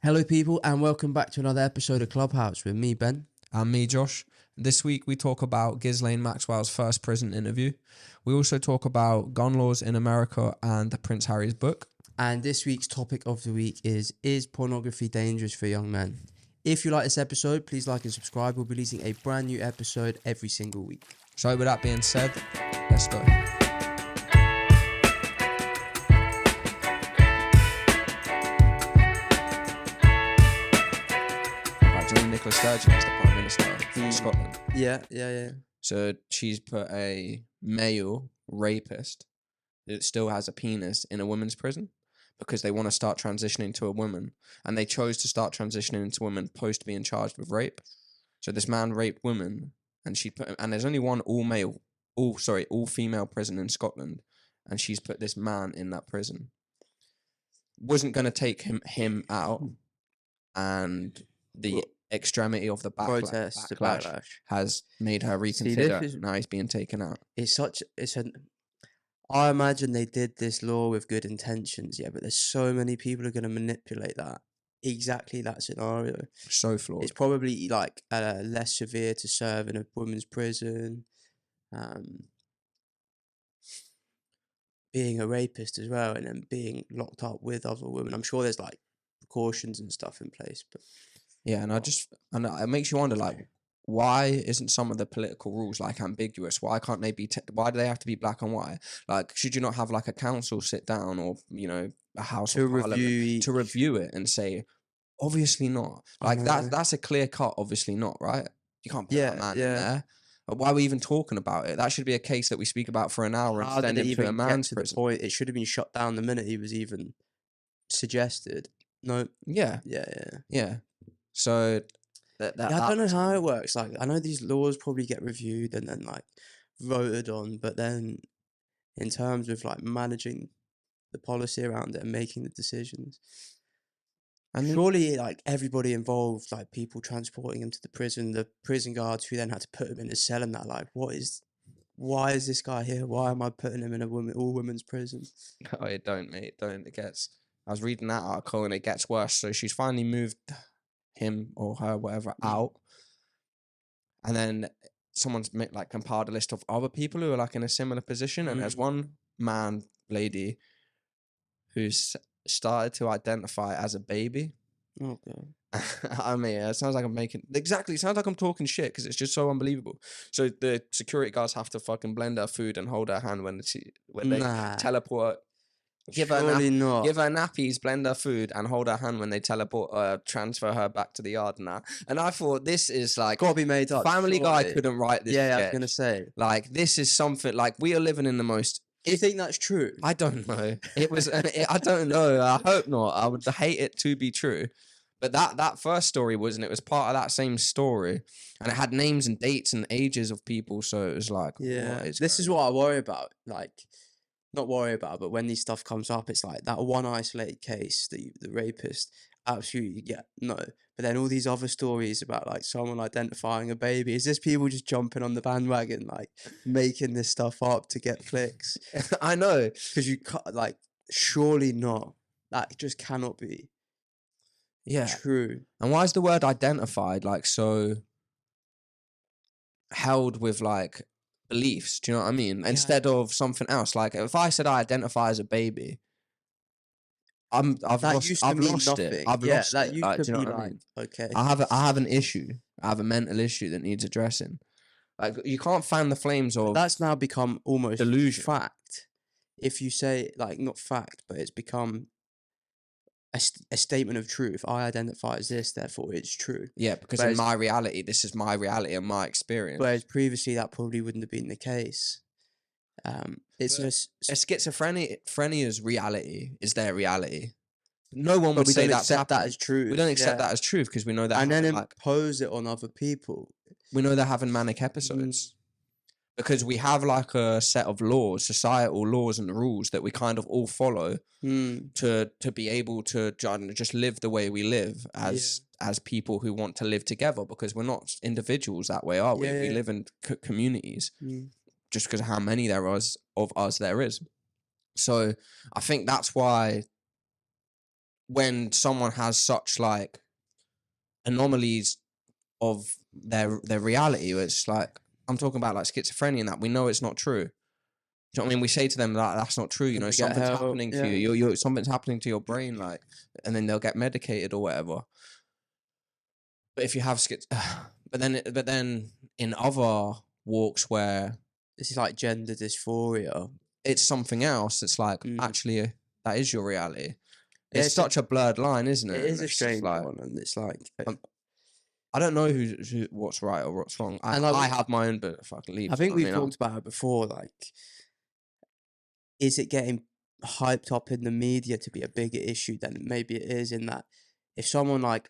Hello people and welcome back to another episode of Clubhouse with me, Ben. And me, Josh. This week we talk about Ghislaine Maxwell's first prison interview. We also talk about gun laws in America and Prince Harry's book. And this week's topic of the week is pornography dangerous for young men? If you like this episode, please like and subscribe. We'll be releasing a brand new episode every single week. So with that being said, let's go. Nicola Sturgeon is the Prime Minister of Scotland. Yeah. So she's put a male rapist that still has a penis in a women's prison because they want to start transitioning to a woman. And they chose to start transitioning into women post being charged with rape. So this man raped women and there's only one all female prison in Scotland. And she's put this man in that prison. Wasn't going to take him out, and the extremity of the backlash has made her reconsider. Now he's being taken out. I imagine they did this law with good intentions, but there's so many people who are going to manipulate exactly that scenario. So flawed. It's probably like less severe to serve in a women's prison. Being a rapist as well, and then being locked up with other women. I'm sure there's like precautions and stuff in place, but yeah, and it makes you wonder, like, why isn't some of the political rules like ambiguous? Why can't they be? Why do they have to be black and white? Like, should you not have like a council sit down, or a house of parliament to review it and say, obviously not. Like that's a clear cut. Obviously not, right? You can't put that man in there. Why are we even talking about it? That should be a case that we speak about for an hour and send him to a man's prison. Point? It should have been shut down the minute he was even suggested. No. Yeah. So I don't know how it works. Like, I know these laws probably get reviewed and then like voted on, but then in terms of like managing the policy around it and making the decisions, and surely like everybody involved, like people transporting him to the prison guards who then had to put him in a cell and that, like, why is this guy here? Why am I putting him in all women's prison? Oh, it don't, mate. I was reading that article and it gets worse. So she's finally moved him or her, whatever, out. And then someone's like compiled a list of other people who are like in a similar position. And there's one lady who's started to identify as a baby. Okay. I mean, it sounds like it sounds like I'm talking shit because it's just so unbelievable. So the security guards have to fucking blend her food and hold her hand when they teleport. Give her nappies, blend her food, and hold her hand when they teleport, transfer her back to the yard and that. And I thought, this is like, gotta be made up. Family Guy couldn't write this. Yeah, I was gonna say, like, this is something like we are living in the most. Do you think that's true? I don't know. It was. I don't know. I hope not. I would hate it to be true. But that first story wasn't. It was part of that same story, and it had names and dates and ages of people. So it was like, this is what I worry about. Like, not worry about, but when this stuff comes up, it's like that one isolated case, the rapist, absolutely, no. But then all these other stories about like someone identifying a baby. Is this people just jumping on the bandwagon, like making this stuff up to get clicks? I know, because you can't, like, surely not. That just cannot be. True. And why is the word identified like so held with like beliefs? Do you know what I mean? Instead of something else. Like, if I said I identify as a baby, I've lost it. I've lost it. That used to be like, okay. I have an issue. I have a mental issue that needs addressing. Like, you can't fan the flames of. That's now become almost delusion. Fact. If you say, like, not fact, but it's become a statement of truth. I identify as this, therefore it's true. Yeah, because in my reality, this is my reality and my experience. Whereas previously that probably wouldn't have been the case. It's just schizophrenia's reality is their reality. No one would say that as truth. We don't accept that as truth because we know that. And then impose it on other people. We know they're having manic episodes. Because we have like a set of laws, societal laws and rules that we kind of all follow to be able to just live the way we live as people who want to live together, because we're not individuals that way, are we? We live in communities just because of how many of us there is. So I think that's why when someone has such like anomalies of their reality, it's like I'm talking about like schizophrenia and that we know it's not true. Do you know what I mean? We say to them that that's not true. You And know, they get something's help, happening to you. You're something's happening to your brain, like, and then they'll get medicated or whatever. But if you have but then in other walks where This is like gender dysphoria. it's something else, it's like actually that is your reality. It's such a blurred line, isn't it? It is a strange one, and it's like I don't know who what's right or what's wrong. I have my own, but fucking leave. I think we've talked about it before. Like, is it getting hyped up in the media to be a bigger issue than maybe it is? In that, if someone like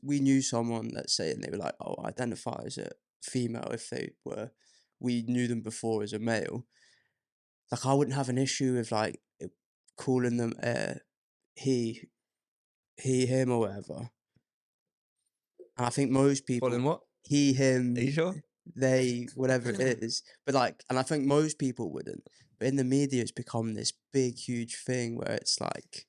we knew someone, let's say, and they were like, "Oh, identify as a female," we knew them before as a male. Like, I wouldn't have an issue with like calling them he, him, or whatever. And I think most people calling what he, him, are you sure? They, whatever it is. But like, and I think most people wouldn't. But in the media, it's become this big, huge thing where it's like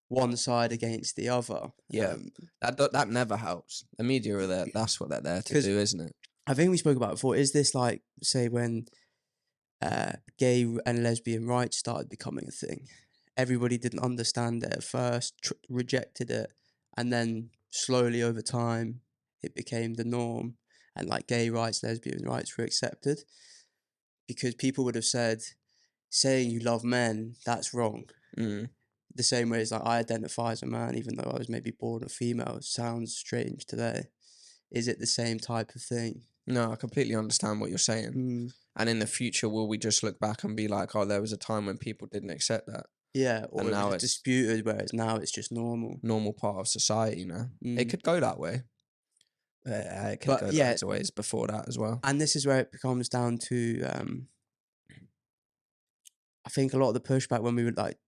one side against the other. Yeah, that never helps. The media are there. That's what they're there to do, isn't it? I think we spoke about it before. Is this like, say, when gay and lesbian rights started becoming a thing? Everybody didn't understand it at first, rejected it, and then slowly over time, it became the norm. And like gay rights, lesbian rights were accepted, because people would have said, saying you love men, that's wrong. The same way as like I identify as a man, even though I was maybe born a female, sounds strange today. Is it the same type of thing? No, I completely understand what you're saying. And in the future, will we just look back and be like, oh, there was a time when people didn't accept that? Yeah, or now it's disputed, whereas now it's just normal part of society now. It could go that way. It could go loads of ways before that as well. And this is where it comes down to, I think a lot of the pushback when we were like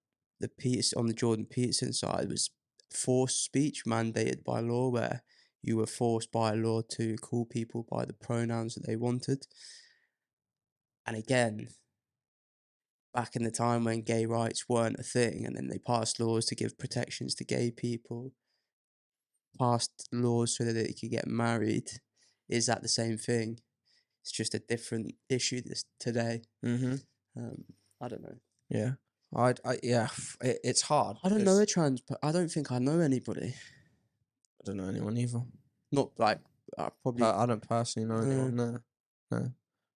on the Jordan Peterson side was forced speech mandated by law, where you were forced by law to call people by the pronouns that they wanted. And again, back in the time when gay rights weren't a thing, and then they passed laws to give protections to gay people, passed laws so that they could get married. Is that the same thing? It's just a different issue today. I don't know. Yeah. It's hard. I don't know a trans, but I don't think I know anybody. I don't know anyone either. Not like probably. I don't personally know anyone. No.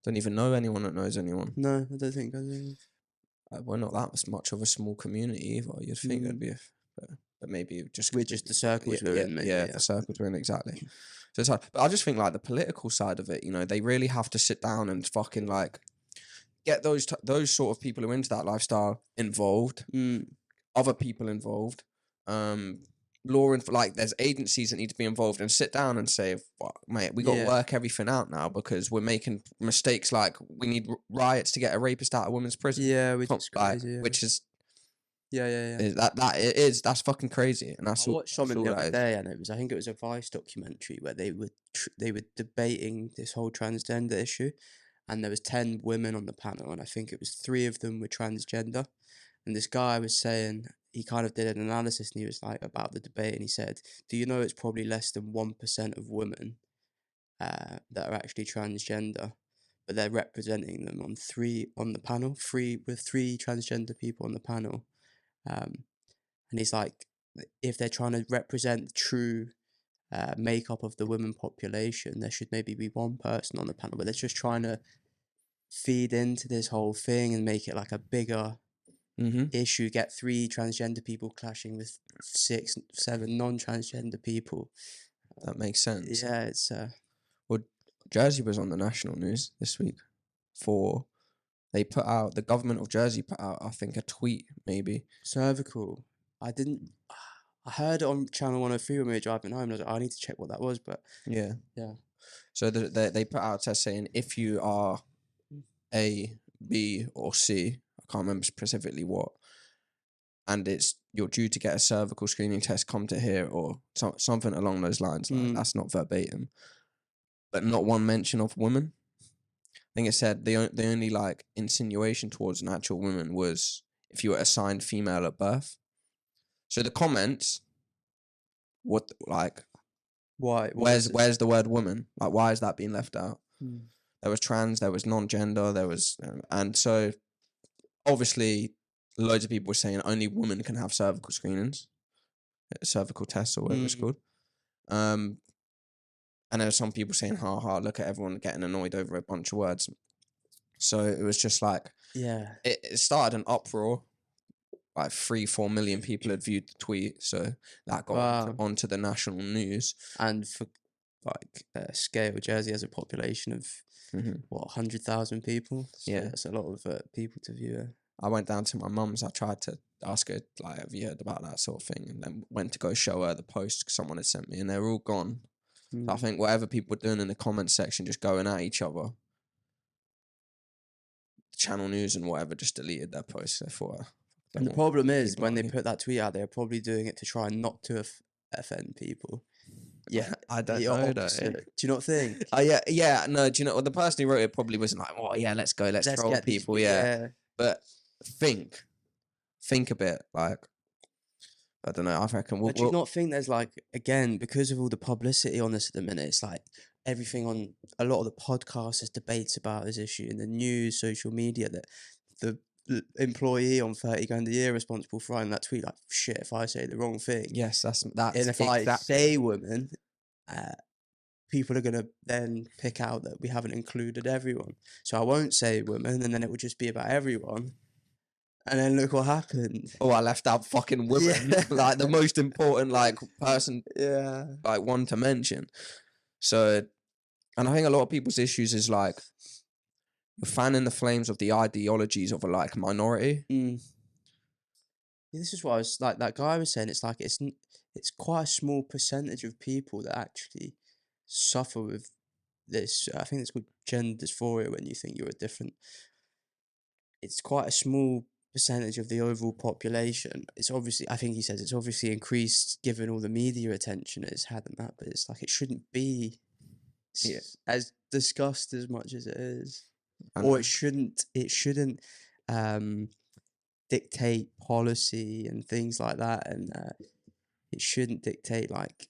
Don't even know anyone that knows anyone. No, I don't think I do. We're not that much of a small community either. You'd think it'd be, but maybe we're just the circles we're in. Maybe, the circles we're in, exactly. So it's hard. But I just think like the political side of it, you know, they really have to sit down and fucking like get those sort of people who are into that lifestyle involved, other people involved, law and like there's agencies that need to be involved and sit down and say, well, mate, we got to work everything out now because we're making mistakes. Like we need riots to get a rapist out of women's prison. Yeah, which is crazy. Which is Is that's fucking crazy. And that's I watched something the other day, and I think it was a Vice documentary where they were debating this whole transgender issue, and there was 10 women on the panel, and I think it was 3 of them were transgender. And this guy was saying, he kind of did an analysis, and he was like about the debate, and he said, do you know it's probably less than 1% of women that are actually transgender, but they're representing them on the panel, 3 transgender people on the panel. And he's like, if they're trying to represent the true makeup of the women population, there should maybe be 1 person on the panel, but they're just trying to feed into this whole thing and make it like a bigger issue, get 3 transgender people clashing with 6, 7 non-transgender people. That makes sense. Yeah, it's well, Jersey was on the national news this week the government of Jersey put out, I think, a tweet maybe. Cervical. I heard it on Channel 103 when we were driving home, and I was like, I need to check what that was, but yeah. So they put out a test saying if you are A, B, or C, I can't remember specifically what, and you're due to get a cervical screening test, come to here, or something along those lines. Like, that's not verbatim, but not one mention of women. I think it said the only like insinuation towards an actual woman was if you were assigned female at birth. So the comments, what like, Why? where's the word woman? Like, why is that being left out? Hmm. There was trans, there was non-gender, there was, and so obviously, loads of people were saying only women can have cervical screenings, cervical tests, or whatever it's called. And there were some people saying, "Ha ha! Look at everyone getting annoyed over a bunch of words." So it was just like, Yeah. it started an uproar. Like 3-4 million people had viewed the tweet, so that got Wow. onto the national news. And for like scale, Jersey has a population of what 100,000 people. So Yeah. that's a lot of people to view it. I went down to my mum's. I tried to ask her, like, have you heard about that sort of thing? And then went to go show her the post someone had sent me, and they were all gone. So I think whatever people were doing in the comments section, just going at each other, Channel News and whatever just deleted their posts. They thought. And the problem is, when they put that tweet out, they're probably doing it to try not to offend people. Yeah, I don't know. Do you not think? Oh yeah. No, do you know? Well, the person who wrote it probably wasn't like, "Oh yeah, let's go, let's troll people." Yeah, but think a bit. Like, I don't know. I reckon. But do you not think there's like, again, because of all the publicity on this at the minute, it's like everything on a lot of the podcasts, there's debates about this issue in the news, social media, that the employee on 30 grand a year responsible for writing that tweet, like, shit, if I say the wrong thing. Yes, that's and if I say woman, people are gonna then pick out that we haven't included everyone. So I won't say woman, and then it would just be about everyone. And then look what happened. Oh, I left out fucking women, like the most important person, like one to mention. So, and I think a lot of people's issues is like, you're fanning the flames of the ideologies of a minority. This is what I was like. That guy was saying, it's like it's quite a small percentage of people that actually suffer with this. I think it's called gender dysphoria, when you think you're a different. It's quite a small percentage of the overall population. It's obviously, I think he says, it's obviously increased given all the media attention it's had and that, but it's like it shouldn't be as discussed as much as it is. Or it shouldn't dictate policy and things like that, and it shouldn't dictate, like,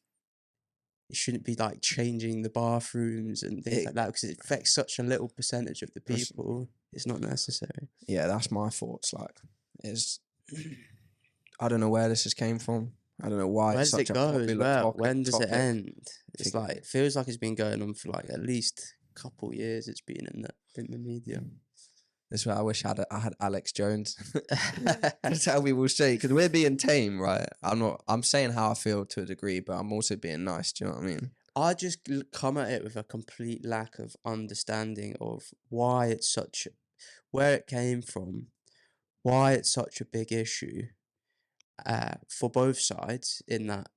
it shouldn't be like changing the bathrooms and things like that, because it affects such a little percentage of the people. It's not necessary. Yeah, that's my thoughts. Like, I don't know where this has came from. I don't know why. Where does it go as well? When does it end? It's like, it feels like it's been going on for like at least a couple years. It's been in the media. This is where I wish I had Alex Jones to tell people straight, because we're being tame, right? I'm saying how I feel to a degree, but I'm also being nice. Do you know what I mean? I just come at it with a complete lack of understanding of why it's where it came from, why it's such a big issue, for both sides. In that,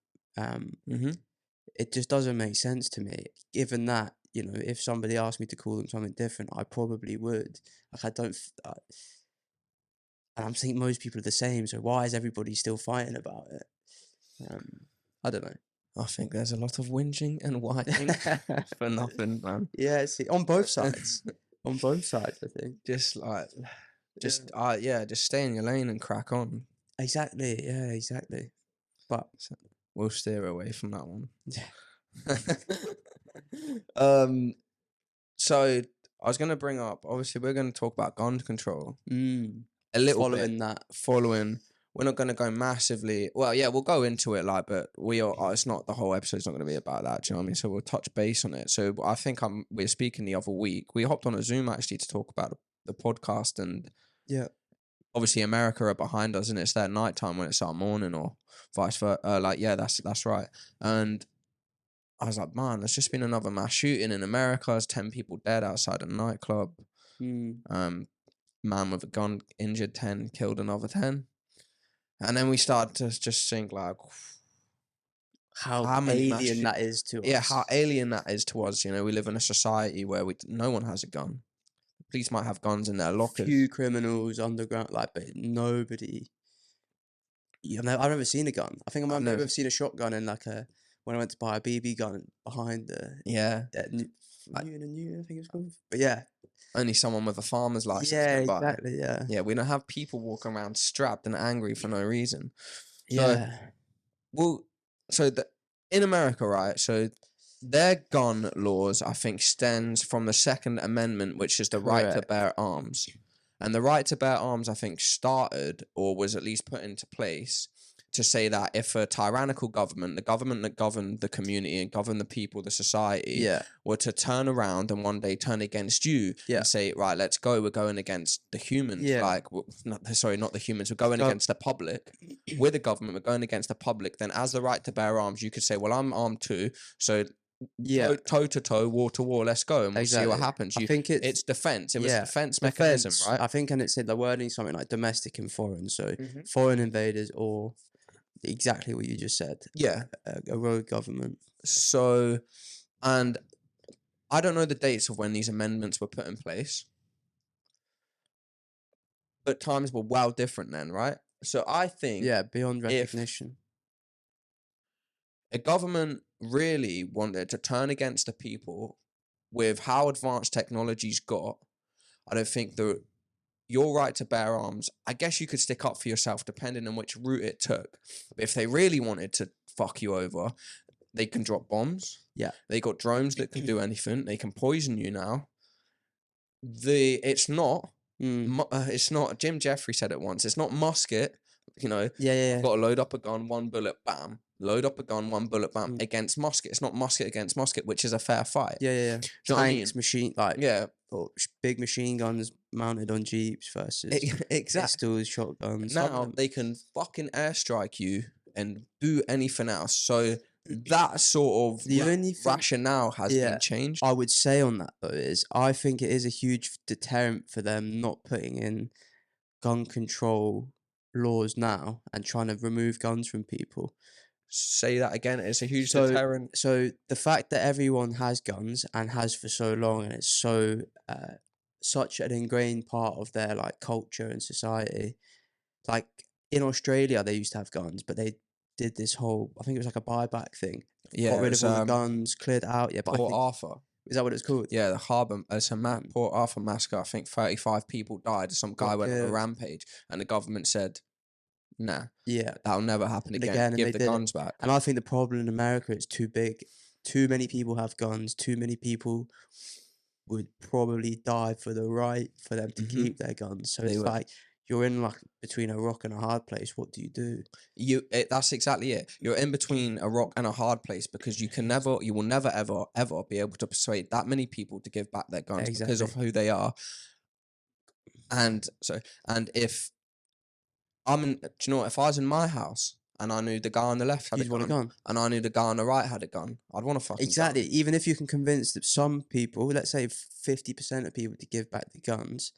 it just doesn't make sense to me. Given that, you know, if somebody asked me to call them something different, I probably would. Like, I don't, and I'm thinking most people are the same. So why is everybody still fighting about it? I don't know. I think there's a lot of whinging and whining for nothing, man. Yeah, see, on both sides. On both sides, I think. Just stay in your lane and crack on. Exactly. Yeah, exactly. But we'll steer away from that one. Yeah. So I was going to bring up, obviously we're going to talk about gun control. A little following bit. that. We're not going to go massively. Well, yeah, we'll go into it, but it's not, the whole episode's not going to be about that. Do you know what I mean? So we'll touch base on it. So I think we're speaking the other week. We hopped on a Zoom actually to talk about the podcast, and obviously America are behind us, and it's their nighttime when it's our morning, or vice versa. That's right. And I was like, man, there's just been another mass shooting in America. There's 10 people dead outside a nightclub. Man with a gun injured 10, killed another 10. And then we started to just think, like, how alien that is to us. Yeah, how alien that is to us. You know, we live in a society where no one has a gun. The police might have guns in their lockers. Few criminals underground, but nobody. I've never seen a gun. I think I've never seen a shotgun in when I went to buy a BB gun behind the I think it's called. But yeah, only someone with a farmer's license. Yeah, exactly. Yeah, we don't have people walking around strapped and angry for no reason. Yeah. Well, in America, right? So their gun laws, I think, stems from the Second Amendment, which is the right to Correct. bear arms. And the right to bear arms, I think, started or was at least put into place to say that if a tyrannical government, the government that governed the community and governed the people, the society, Yeah. were to turn around and one day turn against you Yeah. and say, right, let's go, we're going against the humans, Yeah. like, not the humans, we're going against the public. We're the government, we're going against the public. Then as the right to bear arms, you could say, well, I'm armed too, so Yeah. toe to toe, war to war, let's go, and we'll see what Exactly. happens. I think it's defense. It was a yeah, defense mechanism, defense. right? I think, and it said the wording something like domestic and foreign. So Mhm. foreign invaders or exactly what you just said. Yeah. A rogue government. So, and I don't know the dates of when these amendments were put in place, but times were well different then, right? So I think Yeah, beyond recognition. a government really wanted to turn against the people with how advanced technology's got. I don't think your right to bear arms, I guess you could stick up for yourself depending on which route it took. But if they really wanted to fuck you over, they can drop bombs. Yeah. They got drones that can do anything. They can poison you now. It's not, Jim Jeffrey said it once, it's not musket, I've got to load up a gun, one bullet, bam. Load up a gun, one bullet, bam, against musket. It's not musket against musket, which is a fair fight. Yeah. Do you know what I mean? Tanks, machine, or big machine guns mounted on jeeps versus exactly. pistols, shotguns. Now they can fucking airstrike you and do anything else. So that sort of rationale has been changed. I would say on that though is I think it is a huge deterrent for them not putting in gun control laws now and trying to remove guns from people. Say that again. It's a huge deterrent. So the fact that everyone has guns and has for so long, and it's so such an ingrained part of their like culture and society. Like in Australia, they used to have guns, but they did this whole, I think it was like a buyback thing. Yeah, got rid of all the guns, cleared out. Yeah, but Port Arthur. Is that what it's called? Yeah, the harbour. It's a Port Arthur massacre. I think 35 people died. Some guy went on a rampage, and the government said, "Nah, yeah, that'll never happen again. Give the guns back." And I think the problem in America is too big. Too many people have guns. Too many people would probably die for the right for them to keep their guns. So it's like you're in like between a rock and a hard place. What do you do? That's exactly it. You're in between a rock and a hard place because you will never ever be able to persuade that many people to give back their guns because of who they are. And if if I was in my house and I knew the guy on the left had a gun, and I knew the guy on the right had a gun, I'd want to fucking gun. Even if you can convince that some people, let's say 50% of people to give back the guns,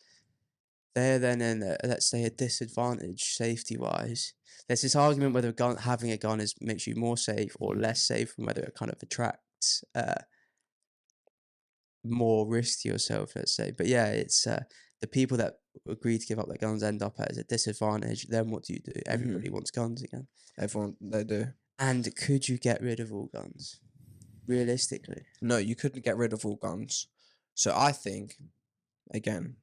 they're then in let's say a disadvantage safety wise. There's this argument whether having a gun makes you more safe or less safe, and whether it kind of attracts more risk to yourself, let's say. But yeah, it's the people that agree to give up their guns end up at a disadvantage. Then what do you do? Everybody wants guns again. They do. And could you get rid of all guns? Realistically, no, you couldn't get rid of all guns. So I think, again,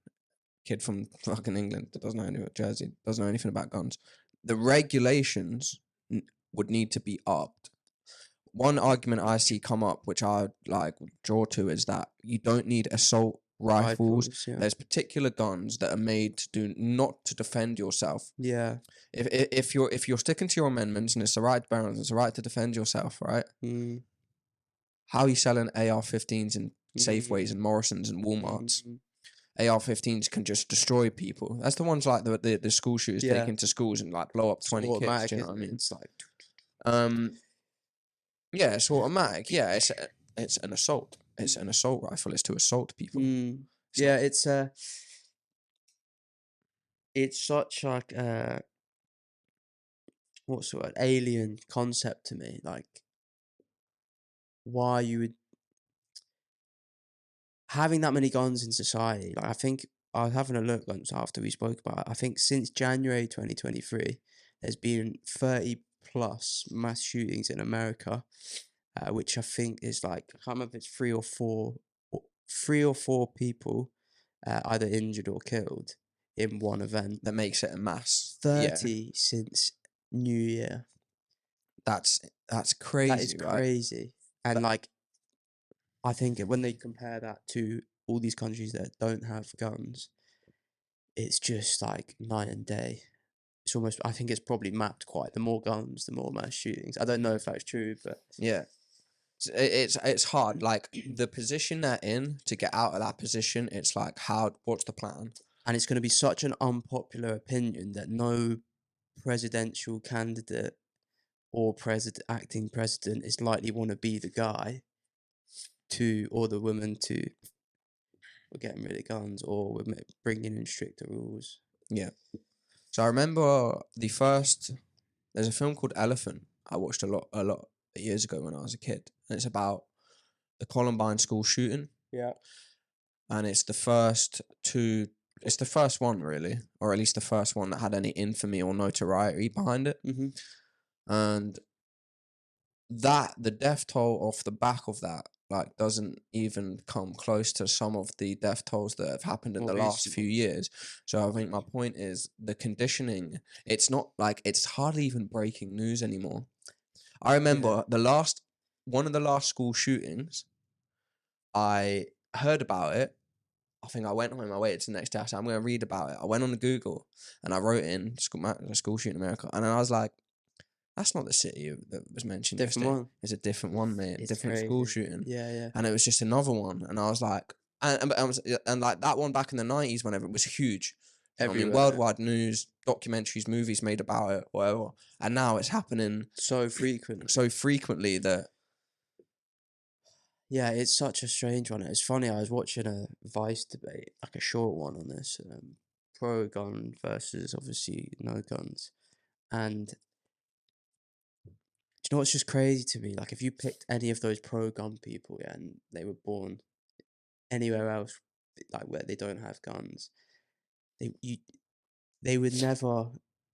kid from fucking England that doesn't know anything about Jersey, doesn't know anything about guns, the regulations would need to be upped. One argument I see come up, which I like draw to, is that you don't need assault rifles. Yeah. There's particular guns that are made not to defend yourself. Yeah. If you're sticking to your amendments and it's the right balance, it's the right to defend yourself, right? How are you selling AR-15s in Safeways and Morrisons and Walmarts? AR-15s can just destroy people. That's the ones like the school shooters take into schools and like blow up 20 kids. Do you know what I mean? It's like, yeah, it's automatic. Yeah, it's an assault. It's an assault rifle. It's to assault people. It's such like what's the word? Alien concept to me. Like why you would having that many guns in society. Like I think I was having a look once after we spoke about it. I think since January 2023, there's been 30 plus mass shootings in America, which I think is like, I can't remember if it's three or four people either injured or killed in one event. That makes it a mass. 30 since New Year. That's That is crazy, right? crazy. And like, I think when they compare that to all these countries that don't have guns, it's just like night and day. It's almost, I think it's probably mapped quite. The more guns, the more mass shootings. I don't know if that's true, but Yeah. It's hard. Like the position they're in, to get out of that position, it's like, what's the plan? and it's going to be such an unpopular opinion that no presidential candidate or acting president is likely want to be the guy or the woman to, we're getting rid of guns, or we're bringing in stricter rules. Yeah. So I remember there's a film called Elephant I watched a lot years ago when I was a kid. And it's about the Columbine school shooting. Yeah. And it's the first one really, or at least the first one that had any infamy or notoriety behind it. Mm-hmm. And the death toll off the back of that, like, doesn't even come close to some of the death tolls that have happened in the last few years. So I think my point is the conditioning, it's not like, it's hardly even breaking news anymore. I remember one of the last school shootings, I heard about it. I think I went home, I waited till the next day, I said, I'm going to read about it. I went on Google and I wrote in school shooting in America. And then I was like, that's not the city that was mentioned. Different one. It's a different one, mate. It's Different crazy. school shooting. Yeah, yeah. And it was just another one. And I was like, and like that one back in the 90s, whenever it was huge. You know what I mean, worldwide news, documentaries, movies made about it, whatever. And now it's happening so frequently that. Yeah, it's such a strange one. It's funny, I was watching a Vice debate, like a short one on this, pro-gun versus obviously no guns. And do you know what's just crazy to me? Like, if you picked any of those pro-gun people, yeah, and they were born anywhere else, like where they don't have guns, they would never,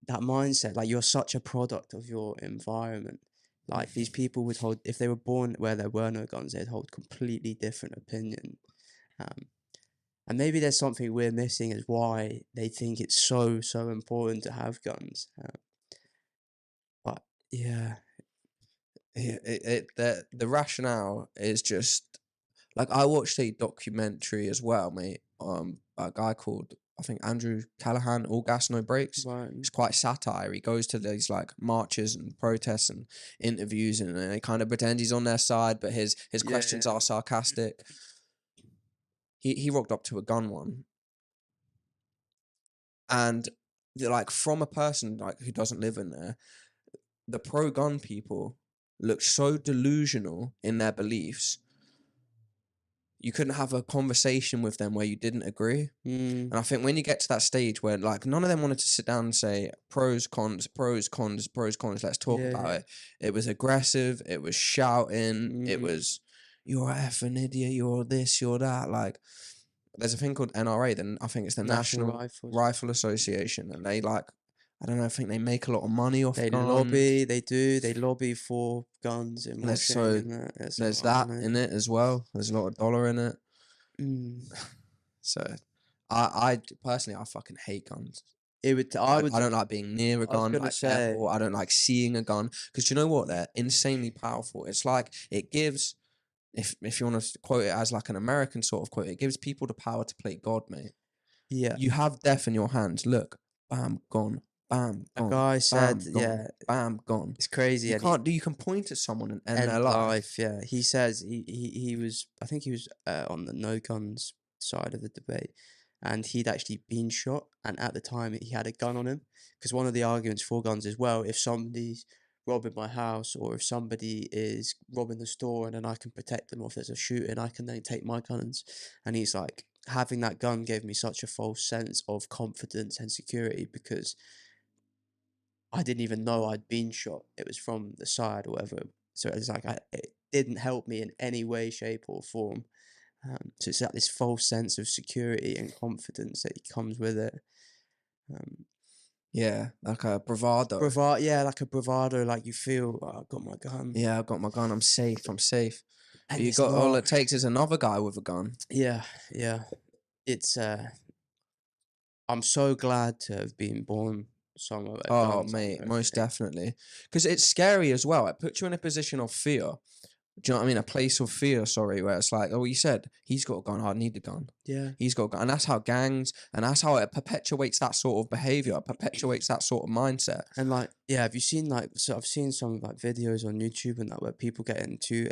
that mindset, like, you're such a product of your environment. Like, these people would hold, if they were born where there were no guns, they'd hold completely different opinion. And maybe there's something we're missing as why they think it's so important to have guns. But yeah, the rationale is just like, I watched a documentary as well, mate. A guy called, I think, Andrew Callahan, All Gas No Breaks. right. It's quite satire. He goes to these like marches and protests and interviews, and he kind of pretends he's on their side, but his questions are sarcastic. He rocked up to a gun one, and like, from a person like who doesn't live in there, the pro-gun people look so delusional in their beliefs. You couldn't have a conversation with them where you didn't agree. And I think when you get to that stage where, like, none of them wanted to sit down and say pros, cons, let's talk about it. It was aggressive. It was shouting. It was, you're an effing idiot. You're this, you're that. Like, there's a thing called NRA. Then I think it's the National Rifle Association. And they, like, I don't know, I think they make a lot of money off guns. They lobby for guns in Washington. There's that in it as well. There's a lot of dollar in it. So, I personally, I fucking hate guns. I don't like being near a gun. I don't like seeing a gun. Because you know what? They're insanely powerful. It's like, it gives, if you want to quote it as like an American sort of quote, it gives people the power to play God, mate. Yeah. You have death in your hands. Look, bam, gone. Bam, gone. A guy said, bam, gone. It's crazy. You can point at someone and end their life. Yeah. He says he was, I think he was on the no guns side of the debate, and he'd actually been shot, and at the time he had a gun on him, because one of the arguments for guns is, well, if somebody's robbing my house, or if somebody is robbing the store, and then I can protect them, or if there's a shooting, I can then take my guns. And he's like, having that gun gave me such a false sense of confidence and security, because I didn't even know I'd been shot. It was from the side or whatever. So it's like, it didn't help me in any way, shape or form. So it's like this false sense of security and confidence that comes with it. Yeah, like a bravado. Like a bravado. Like, you feel, oh, I've got my gun. Yeah, I've got my gun. I'm safe. And all it takes is another guy with a gun. Yeah. It's I'm so glad to have been born somewhere where Oh, guns aren't mate, a most thing. definitely. Because it's scary as well. It puts you in a position of fear. Do you know what I mean? A place of fear, sorry, where it's like, oh, you said, he's got a gun, I need a gun. Yeah. He's got a gun. And that's how gangs, and that's how it perpetuates that sort of behavior, perpetuates that sort of mindset. And like, yeah, have you seen like, so I've seen some like videos on YouTube and that where people get into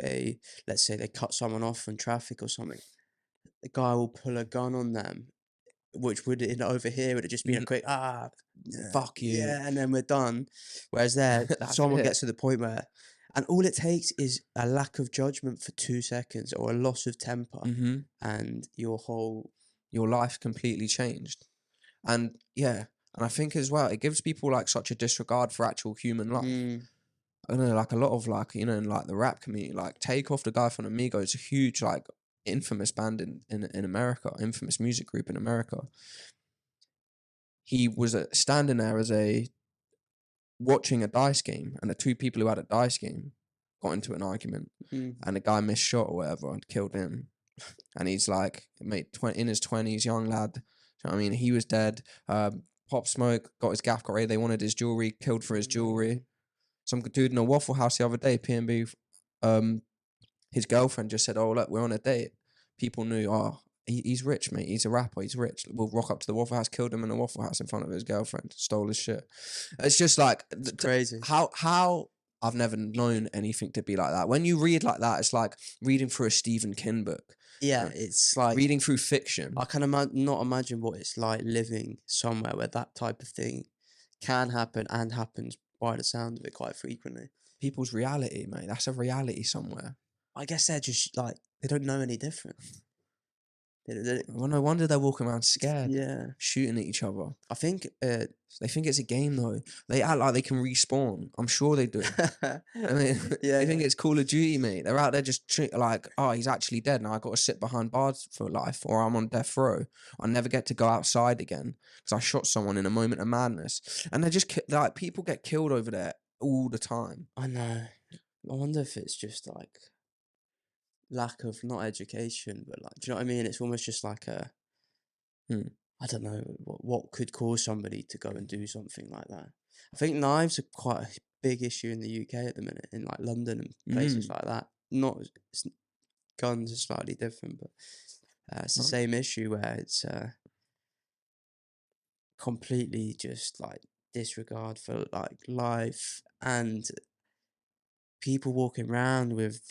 let's say they cut someone off from traffic or something. The guy will pull a gun on them, which would over here would have just been a quick yeah, Fuck you. yeah, and then we're done. Whereas there, That's someone it. gets to the point where, and all it takes is a lack of judgment for 2 seconds or a loss of temper, and your life completely changed. And yeah, and I think as well, it gives people like such a disregard for actual human life. I don't know, like a lot of like, you know, in like the rap community, like Takeoff, the guy from Amigos, a huge like infamous band in America, infamous music group in America. He was standing there as watching a dice game, and the two people who had a dice game got into an argument, and the guy missed shot or whatever and killed him. And he's like, mate, in his 20s, young lad. Do you know what I mean? He was dead. Pop Smoke got his gaff got ready. They wanted his jewelry, killed for his jewelry. Some dude in a Waffle House the other day, P&B, his girlfriend just said, oh, look, we're on a date. People knew, oh, he's rich, mate. He's a rapper. He's rich. We'll rock up to the Waffle House, killed him in the Waffle House in front of his girlfriend, stole his shit. It's just like, it's crazy. How I've never known anything to be like that. When you read like that, it's like reading through a Stephen King book. Yeah, it's like reading through fiction. I can not imagine what it's like living somewhere where that type of thing can happen and happens by the sound of it quite frequently. People's reality, mate. That's a reality somewhere. I guess they're just like, they don't know any different. Well, no wonder they're walking around scared. Yeah. Shooting at each other. I think they think it's a game though. They act like they can respawn. I'm sure they do. I mean, they think it's Call of Duty, mate. They're out there just like, oh, he's actually dead now. I got to sit behind bars for life, or I'm on death row. I'll never get to go outside again because I shot someone in a moment of madness. And they're just like, people get killed over there all the time. I know. I wonder if it's just like lack of not education, but like, do you know what I mean? It's almost just like I don't know what could cause somebody to go and do something like that. I think knives are quite a big issue in the UK at the minute, in like London and places like that. Not guns are slightly different, but it's the same issue where it's completely just like disregard for like life and people walking around with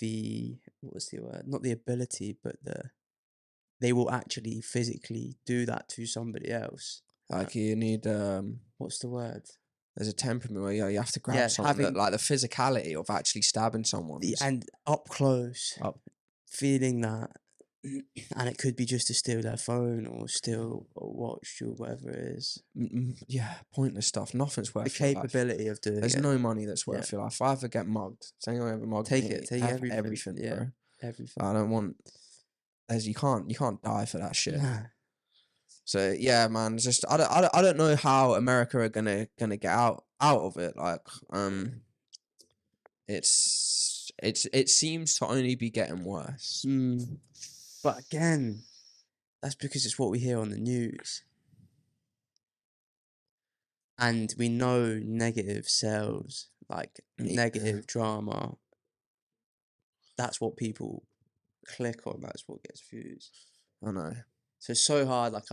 what's the word? Not the ability, but they will actually physically do that to somebody else. Like you need what's the word? There's a temperament where you have to grab something, like the physicality of actually stabbing someone. And up close, feeling that, and it could be just to steal their phone or steal a watch or whatever it is. Yeah, pointless stuff. Nothing's worth the capability of doing There's it. no money that's worth your life. If I ever get mugged, does anyone ever mug Take me? it. Take everything. Yeah, bro. everything. I don't want. You can't die for that shit. Nah. So yeah, man. It's just I don't know how America are gonna get out of it. Like it seems to only be getting worse. But again, that's because it's what we hear on the news. And we know negative sells, like negative drama. That's what people click on. That's what gets views. I know. So it's so hard. Like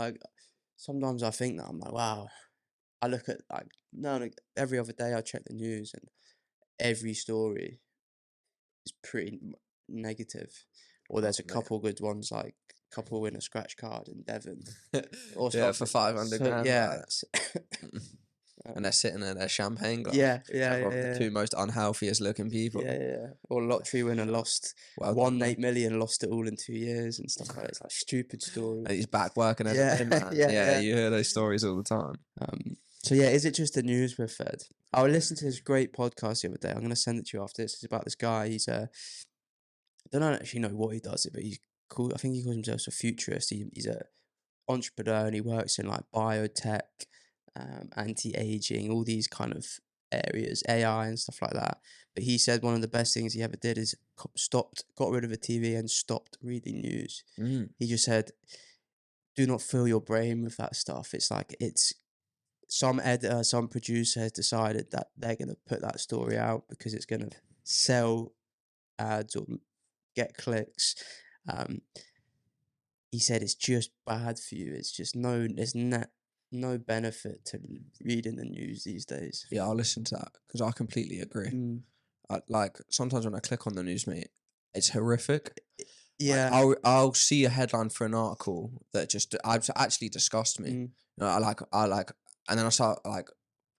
sometimes I think that I'm like, wow. I look at every other day I check the news and every story is pretty negative. Or there's a couple good ones, like couple win a scratch card in Devon. Or yeah, for 500 grand. Yeah. And they're sitting in their champagne glass. Yeah. The two most unhealthiest looking people. Yeah. Or lottery winner lost 8 million, lost it all in 2 years and stuff like that. It's like stupid stories. And he's back working as a man. Yeah, you hear those stories all the time. So yeah, is it just the news we're fed? I listened to this great podcast the other day. I'm gonna send it to you after this. It's about this guy. He's I don't actually know what he does it, but he's cool. I think he calls himself a futurist. He's a entrepreneur and he works in like biotech, anti-aging, all these kind of areas, AI and stuff like that. But he said one of the best things he ever did is got rid of the TV and stopped reading news. He just said, do not fill your brain with that stuff. It's like, it's some editor, some producer has decided that they're going to put that story out because it's going to sell ads or get clicks. He said it's just bad for you. It's just there's no benefit to reading the news these days. Yeah, I'll listen to that because I completely agree. Like sometimes when I click on the news, mate, it's horrific. Yeah, like, I'll see a headline for an article that just actually disgusts me. You know, I like, and then I start like,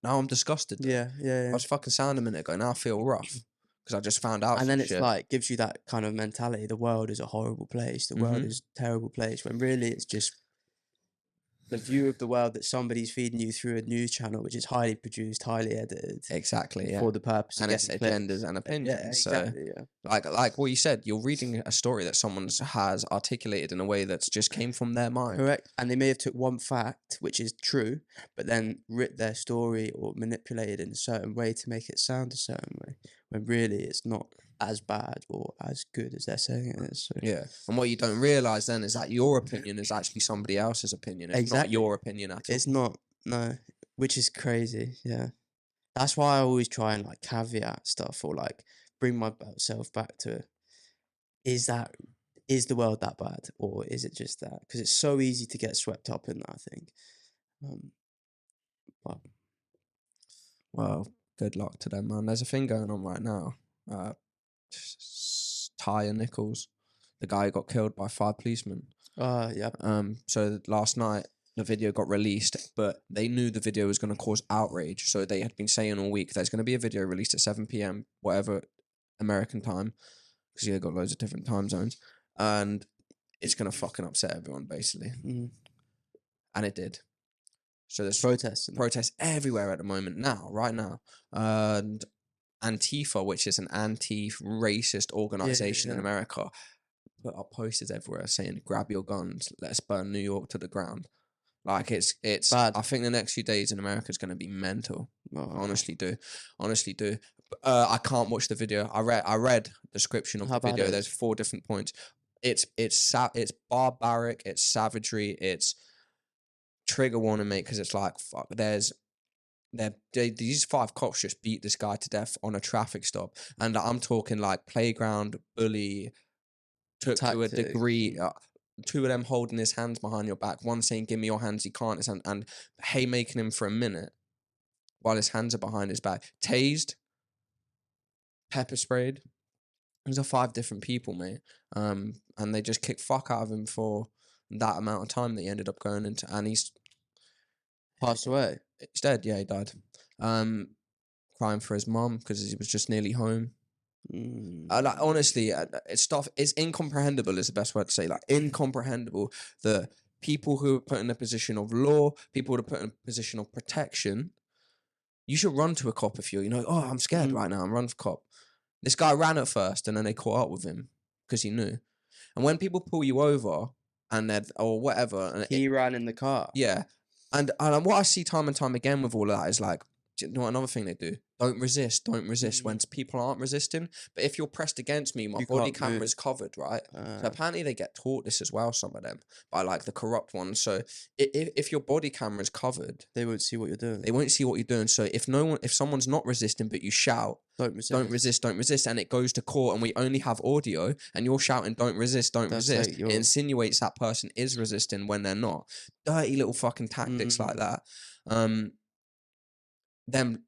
now I'm disgusted. Though. yeah. I was fucking sound a minute ago. Now I feel rough because I just found out. And then it's shit. like gives you that kind of mentality. The world is a horrible place. The world is a terrible place. When really it's just the view of the world that somebody's feeding you through a news channel, which is highly produced, highly edited. Exactly, yeah. For the purpose of and it's getting agendas and opinions. Yeah, exactly, So, like what you said, you're reading a story that someone has articulated in a way that's just came from their mind. Correct. And they may have took one fact, which is true, but then writ their story or manipulated in a certain way to make it sound a certain way, when really it's not as bad or as good as they're saying it is. So. Yeah. And what you don't realise then is that your opinion is actually somebody else's opinion. It's not your opinion at all. It's not, no, which is crazy, yeah. That's why I always try and like caveat stuff or like bring myself back to, is the world that bad or is it just that? Because it's so easy to get swept up in that, I think. But well, good luck to them, man. There's a thing going on right now. Tyre Nichols, the guy who got killed by 5 policemen. yeah. So last night the video got released, but they knew the video was going to cause outrage. So they had been saying all week there's going to be a video released at 7 p.m. whatever American time, because you got loads of different time zones, and it's going to fucking upset everyone basically. And it did. So there's protests everywhere at the moment now, right now. And Antifa, which is an anti-racist organization in America, put up posters everywhere saying, "Grab your guns, let's burn New York to the ground." Like it's bad. I think the next few days in America is going to be mental. Honestly do. I can't watch the video. I read the description of the video. There's 4 different points. It's barbaric. It's savagery. It's trigger warning, mate, because it's like fuck. These 5 cops just beat this guy to death on a traffic stop, and I'm talking like playground bully. Took to a degree. 2 of them holding his hands behind your back. One saying, "Give me your hands." He can't. And haymaking him for a minute while his hands are behind his back. Tased, pepper sprayed. These are 5 different people, mate. And they just kicked fuck out of him for that amount of time that he ended up going into. And he's passed away. He's dead. Yeah, he died. Crying for his mum because he was just nearly home. Like, honestly, it's incomprehensible is the best word to say. Like, incomprehensible that people who are put in a position of law, people who are put in a position of protection, you should run to a cop if you're, oh, I'm scared right now, I'm running for cop. This guy ran at first and then they caught up with him because he knew. And when people pull you over or whatever, and he ran in the car. Yeah. And what I see time and time again with all of that is like, you know what, another thing they do? Don't resist when people aren't resisting. But if you're pressed against me, my body camera is covered, right? So apparently they get taught this as well, some of them, by like the corrupt ones. So if your body camera is covered, they won't see what you're doing. They won't see what you're doing. So if someone's not resisting, but you shout, don't resist, and it goes to court and we only have audio and you're shouting, don't resist, it insinuates that person is resisting when they're not. Dirty little fucking tactics like that. Then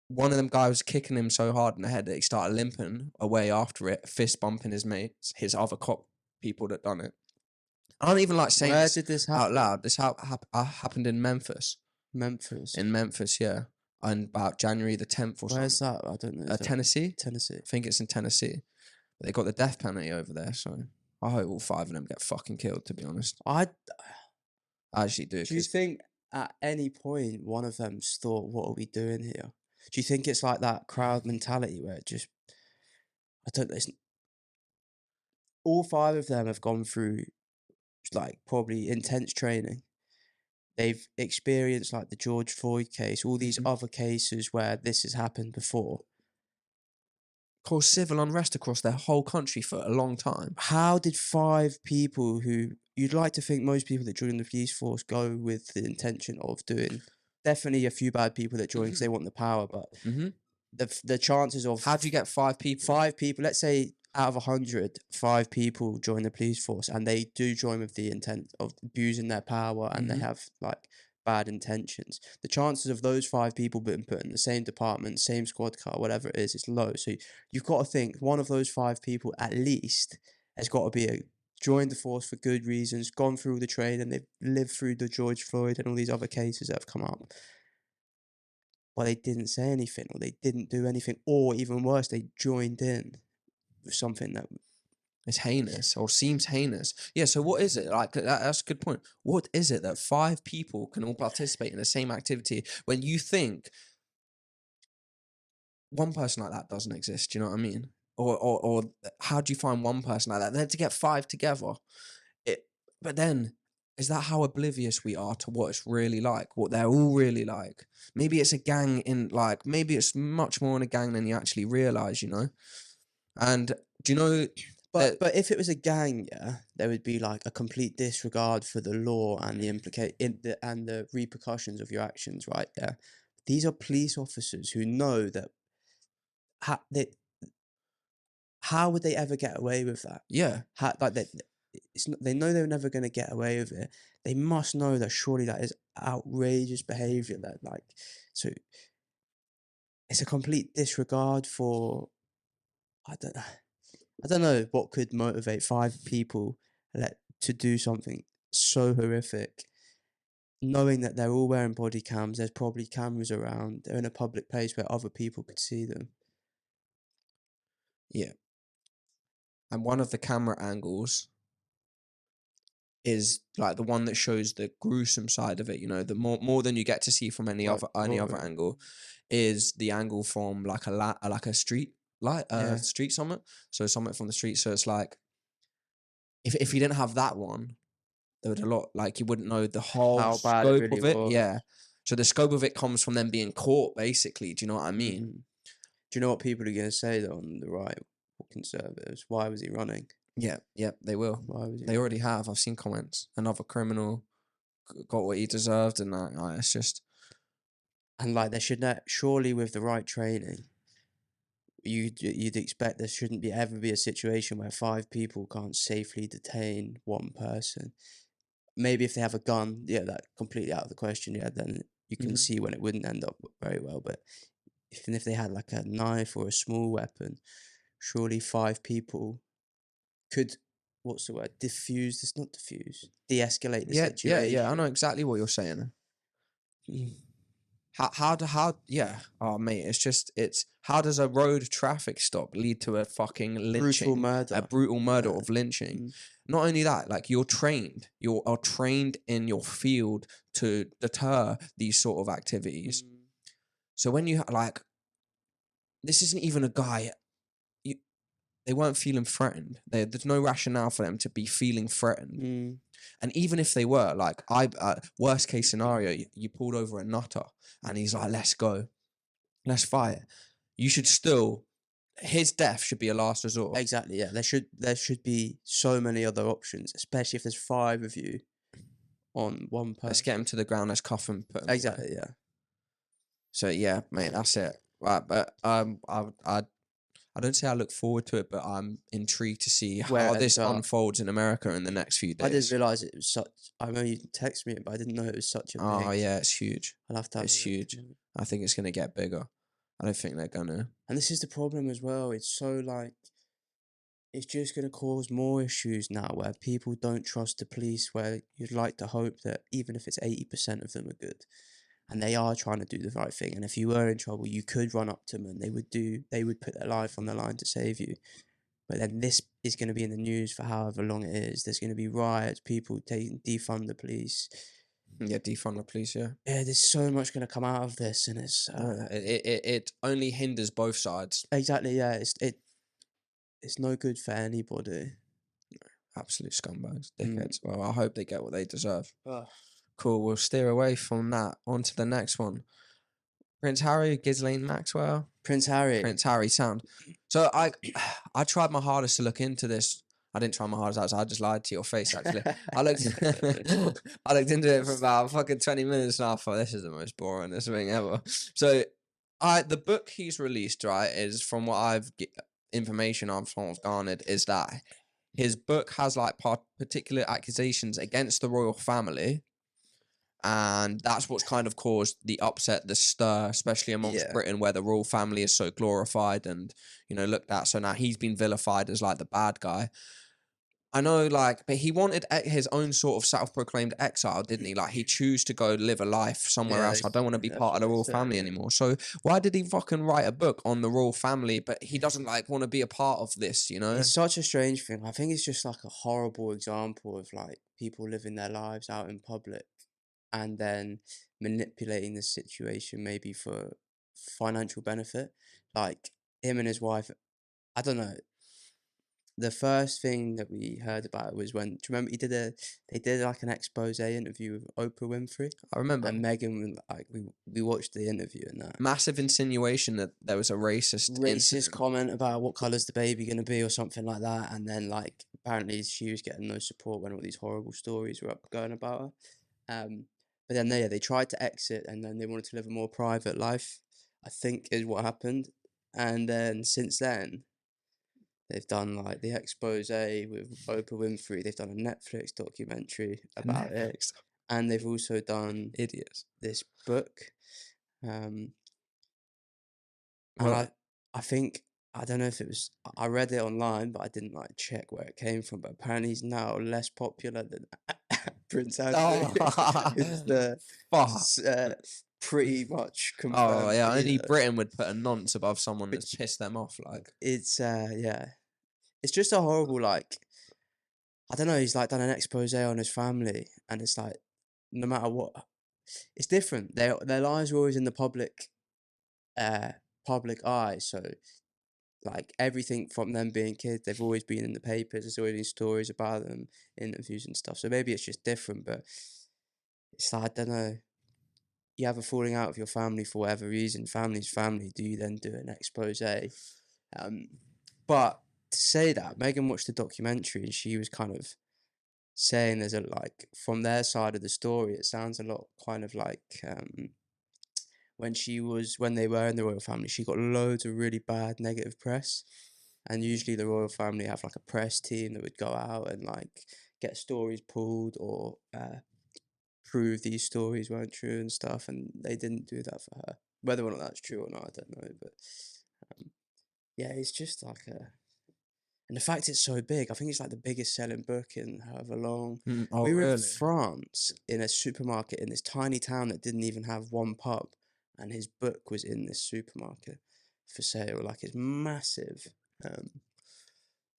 one of them guys was kicking him so hard in the head that he started limping away after it, fist bumping his mates, his other cop people that done it. I don't even like saying Where did this happen? out loud. This happened in Memphis. In Memphis, yeah. On about January the 10th or something. Where's that? I don't know. Tennessee? Tennessee. I think it's in Tennessee. But they got the death penalty over there, so I hope all 5 of them get fucking killed, to be honest. I actually do. Do you think at any point one of them's thought, what are we doing here? Do you think it's like that crowd mentality where it just, I don't know, all 5 of them have gone through like probably intense training. They've experienced like the George Floyd case, all these other cases where this has happened before. Caused civil unrest across their whole country for a long time. How did 5 people who you'd like to think most people that join the police force go with the intention of doing. Definitely a few bad people that join because they want the power, but Mm-hmm. the chances of How do you get 5 people? 5 people, let's say out of 100, 5 people join the police force, and they do join with the intent of abusing their power, and they have like bad intentions. The chances of those 5 people being put in the same department, same squad car, whatever it is low. So you've got to think one of those 5 people at least has got to be joined the force for good reasons, gone through all the training, they've lived through the George Floyd and all these other cases that have come up. But they didn't say anything, or they didn't do anything, or even worse, they joined in with something that It's heinous, or seems heinous. Yeah, so what is it? Like, that's a good point. What is it that 5 people can all participate in the same activity when you think one person like that doesn't exist? Do you know what I mean? Or how do you find one person like that? Then to get 5 together. But then, is that how oblivious we are to what it's really like, what they're all really like? Maybe it's a gang maybe it's much more in a gang than you actually realise, you know? And do you know... But if it was a gang, yeah, there would be like a complete disregard for the law and the repercussions of your actions, right? Yeah, these are police officers who know that how would they ever get away with that? Yeah. They know they're never going to get away with it. They must know that surely that is outrageous behavior. So it's a complete disregard for. I don't know what could motivate 5 people to do something so horrific, knowing that they're all wearing body cams. There's probably cameras around. They're in a public place where other people could see them. Yeah. And one of the camera angles is like the one that shows the gruesome side of it, you know, the more than you get to see from any other angle, is the angle from like a street light, street summit. So summit from the street. So it's like if you didn't have that one, there would you wouldn't know the whole How bad it scope really of it. was. Yeah. So the scope of it comes from them being caught, basically. Do you know what I mean? Mm. Do you know what people are going to say though on the right or conservatives? Why was he running? Yeah, they will. Why was he They already have. I've seen comments. Another criminal got what he deserved, and it's just. And like there should surely with the right training, you'd expect there shouldn't ever be a situation where 5 people can't safely detain one person. Maybe if they have a gun, yeah, that's completely out of the question. Yeah, then you can see when it wouldn't end up very well. But even if they had like a knife or a small weapon, surely 5 people could, what's the word? Diffuse. It's not diffuse. De-escalate the situation. Yeah. I know exactly what you're saying. Oh mate, it's how does a road traffic stop lead to a fucking lynching? A brutal murder of lynching. Not only that, like you are trained in your field to deter these sort of activities. So when you this isn't even a guy, they weren't feeling threatened. There's no rationale for them to be feeling threatened. And even if they were, worst case scenario, you pulled over a nutter and he's like, let's go, let's fight. You should still, his death should be a last resort. Exactly, yeah. There should be so many other options, especially if there's 5 of you on one person. Let's get him to the ground, let's cuff him, put him exactly, away. Yeah. So yeah, mate, that's it. Right, but I don't say I look forward to it, but I'm intrigued to see how this unfolds in America in the next few days. I didn't realise it was such. I know you texted me, but I didn't know it was such a. Oh yeah, it's huge. I'll have to. It's huge. I think it's gonna get bigger. I don't think they're gonna. And this is the problem as well. It's so it's just gonna cause more issues now, where people don't trust the police. Where you'd like to hope that even if it's 80% of them are good, and they are trying to do the right thing, and if you were in trouble, you could run up to them and they would put their life on the line to save you. But then this is going to be in the news for however long it is. There's going to be riots, people defund the police. Yeah, defund the police, yeah. Yeah, there's so much going to come out of this, and it's... It only hinders both sides. Exactly, yeah. It's no good for anybody. Absolute scumbags, dickheads. Well, I hope they get what they deserve. Cool, we'll steer away from that. On to the next one. Prince Harry, Ghislaine Maxwell. Prince Harry, sound. So I tried my hardest to look into this. I didn't try my hardest out, so I just lied to your face, actually. I looked I looked into it for about fucking 20 minutes and I thought, this is the most boring thing ever. So the book he's released, right, is from what information I've sort of garnered, is that his book has like particular accusations against the royal family. And that's what's kind of caused the upset, the stir, especially amongst Britain, where the royal family is so glorified and, you know, looked at. So now he's been vilified as like the bad guy. I know, like, but he wanted his own sort of self-proclaimed exile, didn't he? Like, he chose to go live a life somewhere else. I don't want to be part of the royal family anymore. So why did he fucking write a book on the royal family, but he doesn't, like, want to be a part of this, you know? It's such a strange thing. I think it's just, like, a horrible example of, like, people living their lives out in public and then manipulating the situation maybe for financial benefit. Like, him and his wife, I don't know. The first thing that we heard about was when, do you remember they did like an expose interview with Oprah Winfrey? I remember. And Meghan, like, we watched the interview and that. Massive insinuation that there was a racist incident. Comment about what colour's the baby going to be or something like that. And then, like, apparently she was getting no support when all these horrible stories were going about her. But then they tried to exit and then they wanted to live a more private life, I think is what happened. And then since then, they've done like the expose with Oprah Winfrey. They've done a Netflix documentary about it. And they've also done this book. And I think, I don't know if it was, I read it online, but I didn't like check where it came from. But apparently he's now less popular than Prince Andrew. It's pretty much confirmed. Oh yeah, only Britain would put a nonce above someone that's pissed them off. Like, it's it's just a horrible, like, I don't know. He's like done an expose on his family, and it's like, no matter what, it's different. Their lives are always in the public eye. So, like, everything from them being kids, they've always been in the papers. There's always been stories about them, interviews and stuff. So maybe it's just different, but it's like, I don't know. You have a falling out with your family for whatever reason. Family's family. Do you then do an expose? But to say that, Megan watched the documentary and she was kind of saying there's like, from their side of the story, it sounds a lot kind of like when they were in the royal family, she got loads of really bad negative press. And usually the royal family have like a press team that would go out and like get stories pulled or prove these stories weren't true and stuff, and they didn't do that for her. Whether or not that's true or not, I don't know, but yeah, it's just like and the fact it's so big, I think it's like the biggest selling book in however long. We were in France in a supermarket in this tiny town that didn't even have one pub, and his book was in this supermarket for sale. Like, it's massive.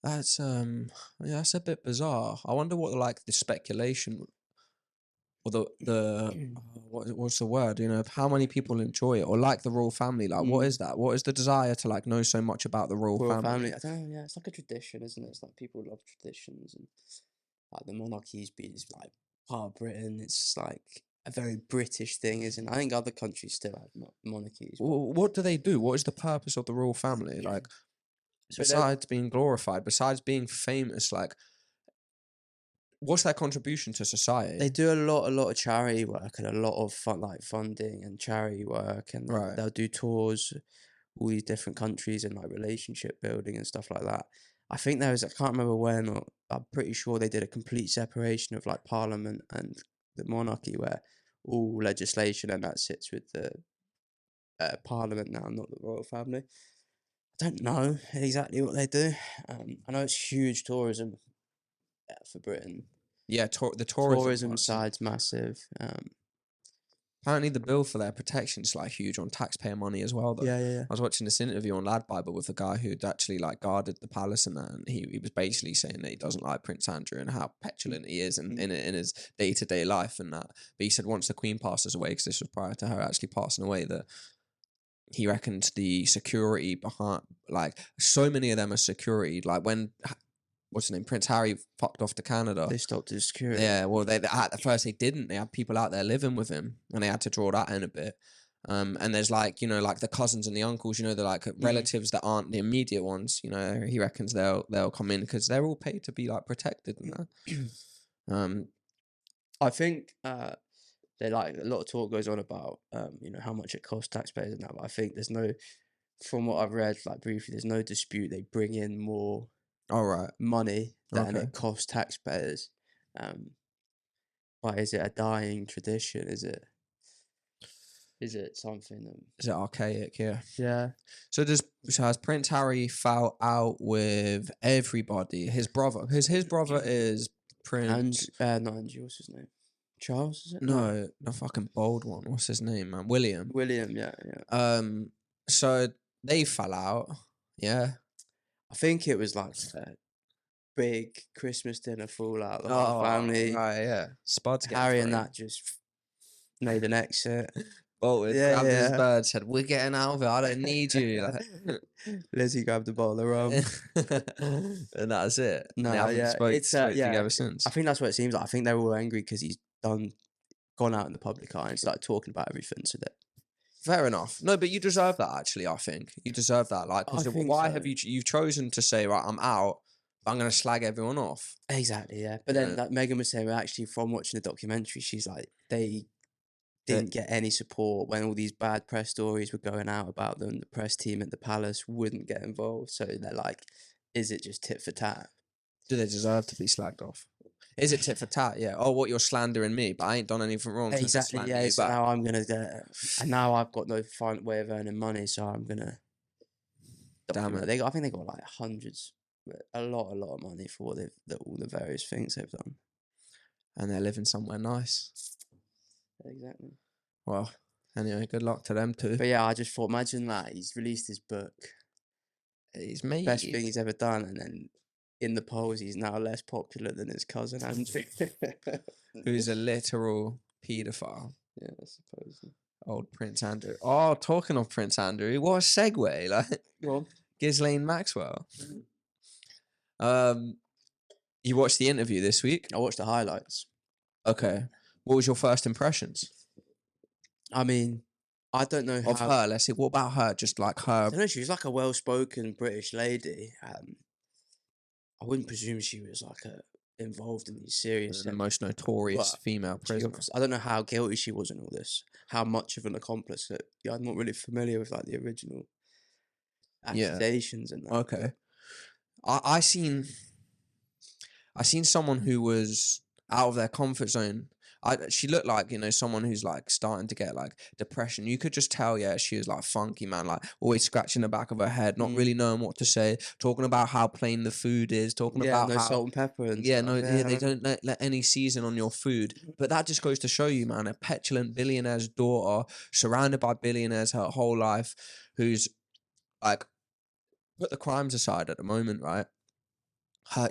that's that's a bit bizarre. I wonder what like the speculation or the what's the word? You know, how many people enjoy it or like the royal family? Like, what is that? What is the desire to like know so much about the royal family? I don't know. Yeah, it's like a tradition, isn't it? It's like people love traditions, and like the monarchy's been like part of Britain. It's like a very British thing, isn't it? I think other countries still have monarchies. What do they do? What is the purpose of the royal family? Like, besides being glorified, besides being famous, like, what's their contribution to society? They do a lot of charity work and a lot of funding and charity work, and they'll do tours, all these different countries, and like relationship building and stuff like that. I think I can't remember when, or I'm pretty sure they did a complete separation of like Parliament and the monarchy, where all legislation and that sits with the Parliament now, not the royal family. I don't know exactly what they do. I know it's huge tourism for Britain. Yeah, the tourism side's massive. Apparently the bill for their protection is like huge on taxpayer money as well, though. Yeah. I was watching this interview on Lad Bible with a guy who'd actually like guarded the palace and that, and he was basically saying that he doesn't like Prince Andrew and how petulant he is in his day-to-day life and that. But he said once the Queen passes away, because this was prior to her actually passing away, that he reckons the security behind, like, so many of them are security. Like, when what's his name, Prince Harry fucked off to Canada, they stopped his security. Yeah, well, they at first they didn't. They had people out there living with him, and they had to draw that in a bit. And there's like, you know, like the cousins and the uncles, you know, they're like relatives that aren't the immediate ones, you know, he reckons they'll come in because they're all paid to be like protected and that. I think they like a lot of talk goes on about you know, how much it costs taxpayers and that, but I think there's no, from what I've read like briefly, there's no dispute they bring in more All right. money than Okay. it costs taxpayers. But is it a dying tradition? Is it something? Is it archaic? Yeah. Yeah. So has Prince Harry fell out with everybody? His brother, because his brother is Prince. Not Andrew. What's his name? Charles, is it? No, the fucking bold one. What's his name, man? William. William. Yeah. So they fell out. Yeah. I think it was like a big Christmas dinner fallout. The whole family. Right. Yeah. Spuds. Harry and that just made an exit. Bolted, grabbed his bird, said, "We're getting out of it. I don't need you." Like, Lizzie grabbed a bottle of rum, and that's it. No, they haven't spoke together since. I think that's what it seems like. I think they were all angry because he's gone out in the public eye and started talking about everything. So that fair enough. No, but you deserve that. Actually, I think you deserve that. Like, why have you've chosen to say, right, I'm out, but I'm going to slag everyone off? Exactly, yeah. But then, like Megan was saying, well, actually, from watching the documentary, she's like, they didn't get any support when all these bad press stories were going out about them. The press team at the palace wouldn't get involved. So they're like, is it just tit for tat? Do they deserve to be slagged off? Is it tit for tat? Yeah. Oh, what, you're slandering me, but I ain't done anything wrong. Exactly, yeah. So now I'm going to get... And now I've got no fine way of earning money, so I'm going to... Damn it. I think they got like hundreds, a lot of money for what all the various things they've done. And they're living somewhere nice. Exactly. Well, anyway, good luck to them too. But yeah, I just thought, imagine that he's released his book. He's made best thing he's ever done, and then in the polls he's now less popular than his cousin Andrew, who's a literal paedophile. Yeah, I suppose. Old Prince Andrew. Oh, talking of Prince Andrew, what a segue! Like, go on. Ghislaine Maxwell. You watched the interview this week? I watched the highlights. Okay. What was your first impressions? I mean, I don't know of her. Let's see. What about her? Just like her. I don't know. She was like a well-spoken British lady. I wouldn't presume she was like involved in these serious. The most notorious female prisoner. I don't know how guilty she was in all this. How much of an accomplice? Yeah, I'm not really familiar with like the original accusations and that. Okay. I seen someone who was out of their comfort zone. She looked like, you know, someone who's like starting to get like depression. You could just tell, yeah, she was like funky, man, like always scratching the back of her head, not really knowing what to say, talking about how plain the food is, talking about how salt and pepper and they don't let any season on your food. But that just goes to show you, man, a petulant billionaire's daughter, surrounded by billionaires her whole life, who's like put the crimes aside at the moment, right?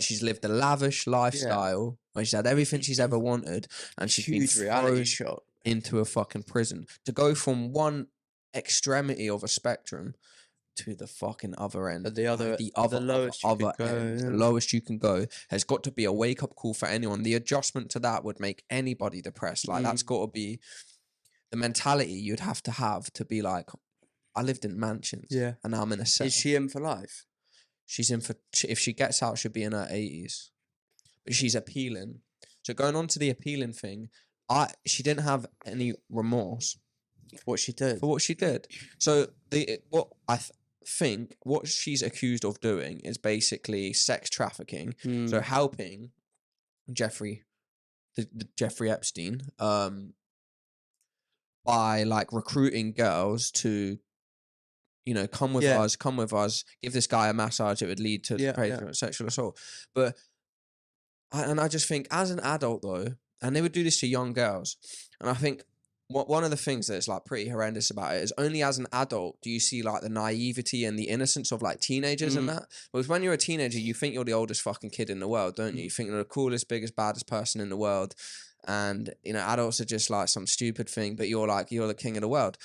She's lived a lavish lifestyle where she's had everything she's ever wanted, and she's been thrown into a fucking prison to go from one extremity of a spectrum to the fucking other end. The lowest you can go has got to be a wake up call for anyone. The adjustment to that would make anybody depressed. Like that's got to be the mentality you'd have to be like, I lived in mansions, and now I'm in a cell. Is she in for life? She's in for, if she gets out, she'll be in her 80s. But she's appealing. So going on to the appealing thing, she didn't have any remorse for what she did. So what she's accused of doing is basically sex trafficking. So helping Jeffrey Epstein by like recruiting girls to, you know, come with us, give this guy a massage, it would lead to sexual assault. But, I just think as an adult though, and they would do this to young girls, and I think one of the things that's like pretty horrendous about it is only as an adult do you see like the naivety and the innocence of like teenagers and that. Because when you're a teenager, you think you're the oldest fucking kid in the world, don't you? You think you're the coolest, biggest, baddest person in the world. And, you know, adults are just like some stupid thing, but you're the king of the world.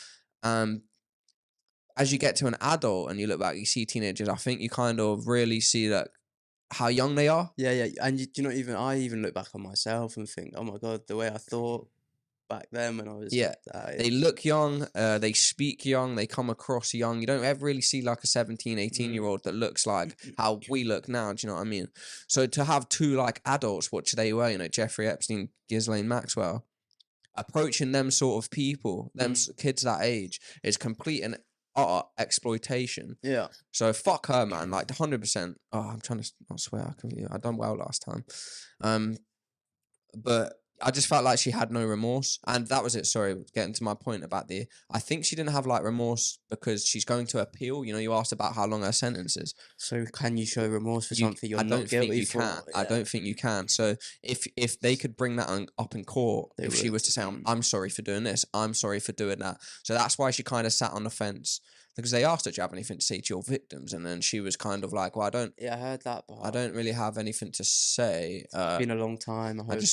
As you get to an adult and you look back, you see teenagers, I think you kind of really see like how young they are. Yeah. And I even look back on myself and think, oh my God, the way I thought back then when I was Yeah, that they age. look young, they speak young, they come across young. You don't ever really see like a 17, 18-year-old that looks like how we look now, do you know what I mean? So to have two like adults, which they were, you know, Jeffrey Epstein, Ghislaine Maxwell, approaching them sort of people, them kids that age, is complete and utter exploitation. Yeah. So fuck her, man, like 100%. Oh, I'm trying to not swear, I done well last time. But I just felt like she had no remorse, and that was it. Sorry, getting to my point about I think she didn't have like remorse because she's going to appeal. You know, you asked about how long her sentence is. So can you show remorse for something you're I not don't think guilty you for? can. I don't think you can. So if they could bring that up in court, They if she would. was to say, I'm sorry for doing this, I'm sorry for doing that. So that's why she kind of sat on the fence, because they asked her, do you have anything to say to your victims? And then she was kind of like, well, Yeah, I heard that part. I don't really have anything to say. It's been a long time. I hope.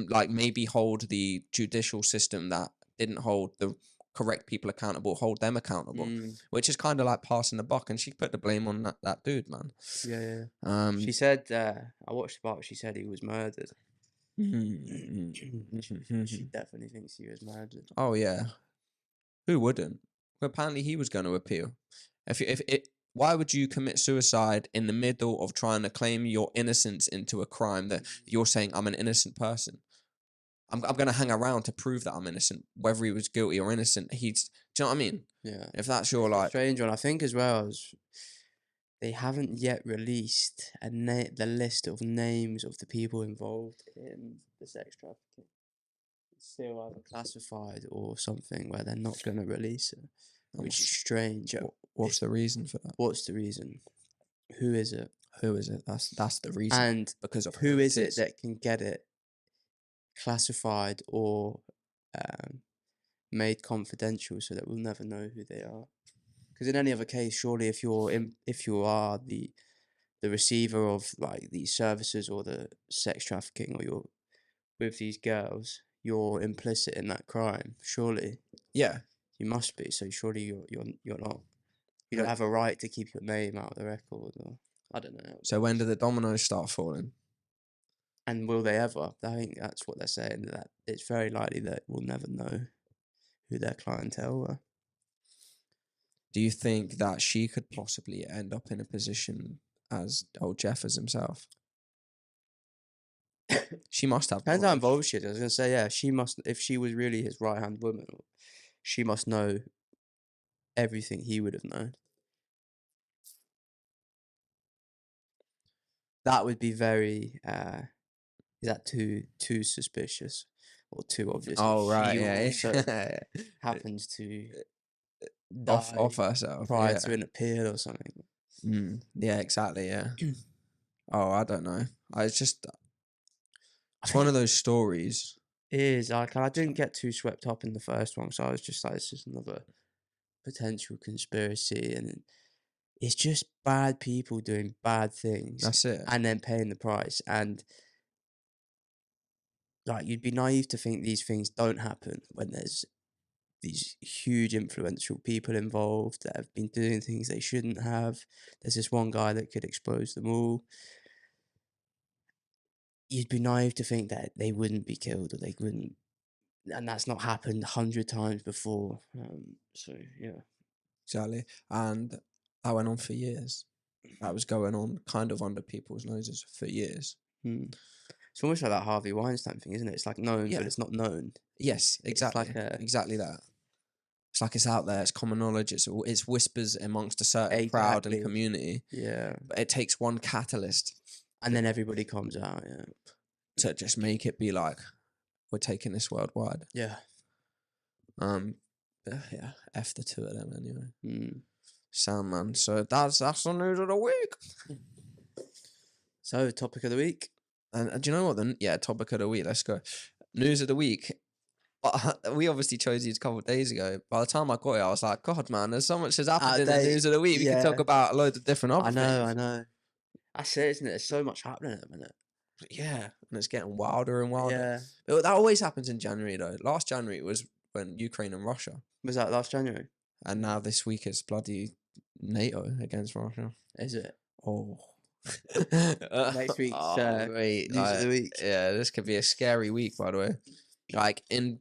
Like maybe hold the judicial system that didn't hold the correct people accountable, hold them accountable, which is kind of like passing the buck. And she put the blame on that dude, man. Yeah. She said, I watched the part. She said he was murdered. She definitely thinks he was murdered. Oh yeah, who wouldn't? Well, apparently he was going to appeal. Why would you commit suicide in the middle of trying to claim your innocence into a crime that you're saying I'm an innocent person? I'm going to hang around to prove that I'm innocent, whether he was guilty or innocent. Do you know what I mean? Yeah. If that's your like strange one, I think as well as they haven't yet released the list of names of the people involved in the sex trafficking. It's still either classified or something where they're not going to release it, which is strange. What's the reason for that? What's the reason? Who is it? Who is it? That's the reason. And because of who is it that can get it classified or made confidential so that we'll never know who they are? Because in any other case, surely if you are the receiver of like these services or the sex trafficking, or you're with these girls, you're implicit in that crime. Surely, yeah, you must be. So surely you're not. You don't have a right to keep your name out of the record, or I don't know. So when do the dominoes start falling? And will they ever? I think that's what they're saying. That it's very likely that we'll never know who their clientele were. Do you think that she could possibly end up in a position as old Jeff as himself? She must have. Depends how involved she is. I was going to say, yeah, she must, if she was really his right-hand woman, she must know everything he would have known. That would be very, is that too suspicious or too obvious? Oh, right, she yeah. also happens to off herself prior to an appeal or something. Yeah, exactly, yeah. Oh, I don't know. It's one of those stories. It is. Like, I didn't get too swept up in the first one, so I was just like, it's just another potential conspiracy, and it's just bad people doing bad things. That's it. And then paying the price. And like, you'd be naive to think these things don't happen when there's these huge influential people involved that have been doing things they shouldn't have. There's this one guy that could expose them all. You'd be naive to think that they wouldn't be killed, or they wouldn't, and that's not happened 100 times before. So yeah, exactly. And that went on for years. That was going on kind of under people's noses for years. It's almost like that Harvey Weinstein thing, isn't it? It's like known, but it's not known. Yes, exactly. It's like exactly that. It's like it's out there. It's common knowledge. It's whispers amongst a certain crowd and community. Yeah, but it takes one catalyst. And then everybody comes out, to just make it be like, we're taking this worldwide. Yeah. Yeah, F the two of them anyway. Sound, man. So that's the news of the week. So, topic of the week. And do you know what? Topic of the week. Let's go. News of the week. We obviously chose these a couple of days ago. By the time I got it, I was like, God, man, there's so much has happened in the news of the week. We can talk about a load of different other things. I know. That's it, isn't it? There's so much happening at the minute. Yeah, and it's getting wilder and wilder. Yeah. But that always happens in January, though. Last January was when Ukraine and Russia. Was that last January? And now this week it's bloody NATO against Russia. Is it? Oh. Next week's news of the week. Yeah, this could be a scary week, by the way. Like in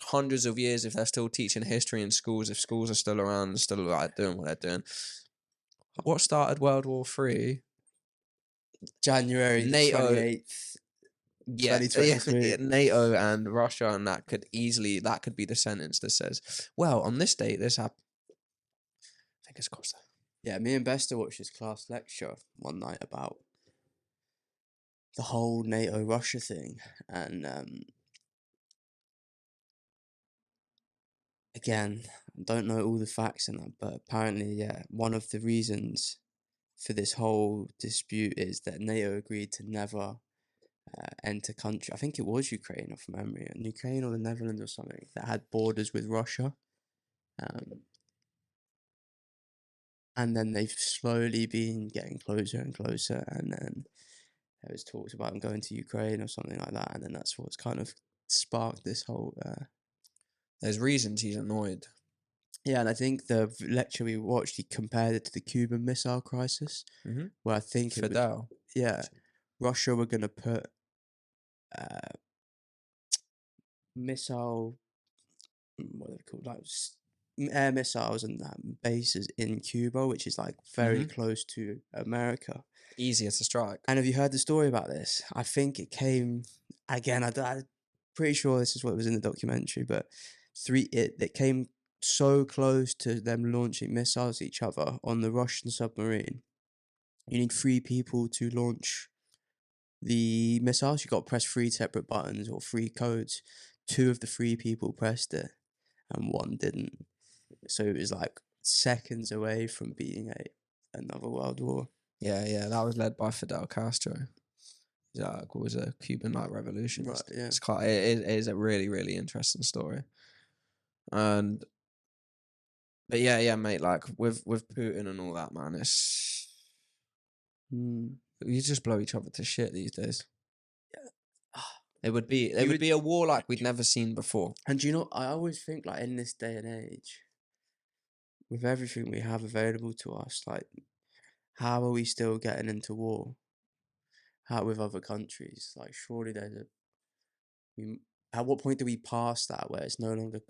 hundreds of years, if they're still teaching history in schools, if schools are still around and still like doing what they're doing. What started World War Three? January the NATO. 28th, Yeah, 2023. NATO and Russia, and that could be the sentence that says, well, on this date, this happened. Fingers crossed. Yeah, me and Bester watched this class lecture one night about the whole NATO-Russia thing. And again, I don't know all the facts in that, but apparently, yeah, one of the reasons for this whole dispute is that NATO agreed to never enter country. I think it was Ukraine, off memory, and Ukraine or the Netherlands or something that had borders with Russia. And then they've slowly been getting closer and closer, and then there was talks about them going to Ukraine or something like that, and then that's what's kind of sparked this whole. There's reasons he's annoyed. Yeah, and I think the lecture we watched, he compared it to the Cuban Missile Crisis, where I think Fidel. Russia were going to put missile, what are they called, like air missiles and bases in Cuba, which is like very close to America. Easier to strike. And have you heard the story about this? I think it came, again, I'm pretty sure this is what was in the documentary, but it came so close to them launching missiles at each other on the Russian submarine. You need 3 people to launch the missiles. You got to press 3 separate buttons or 3 codes. 2 of the 3 people pressed it and 1 didn't. So it was like seconds away from being another world war. Yeah, that was led by Fidel Castro. What was a Cuban revolution? Right, yeah. It is a really, really interesting story. But yeah, mate. Like with Putin and all that, man, it's you just blow each other to shit these days. Yeah. It would be a war like we'd never seen before. And you know, I always think like in this day and age, with everything we have available to us, like how are we still getting into war? How with other countries? Like surely there's at what point do we pass that where it's no longer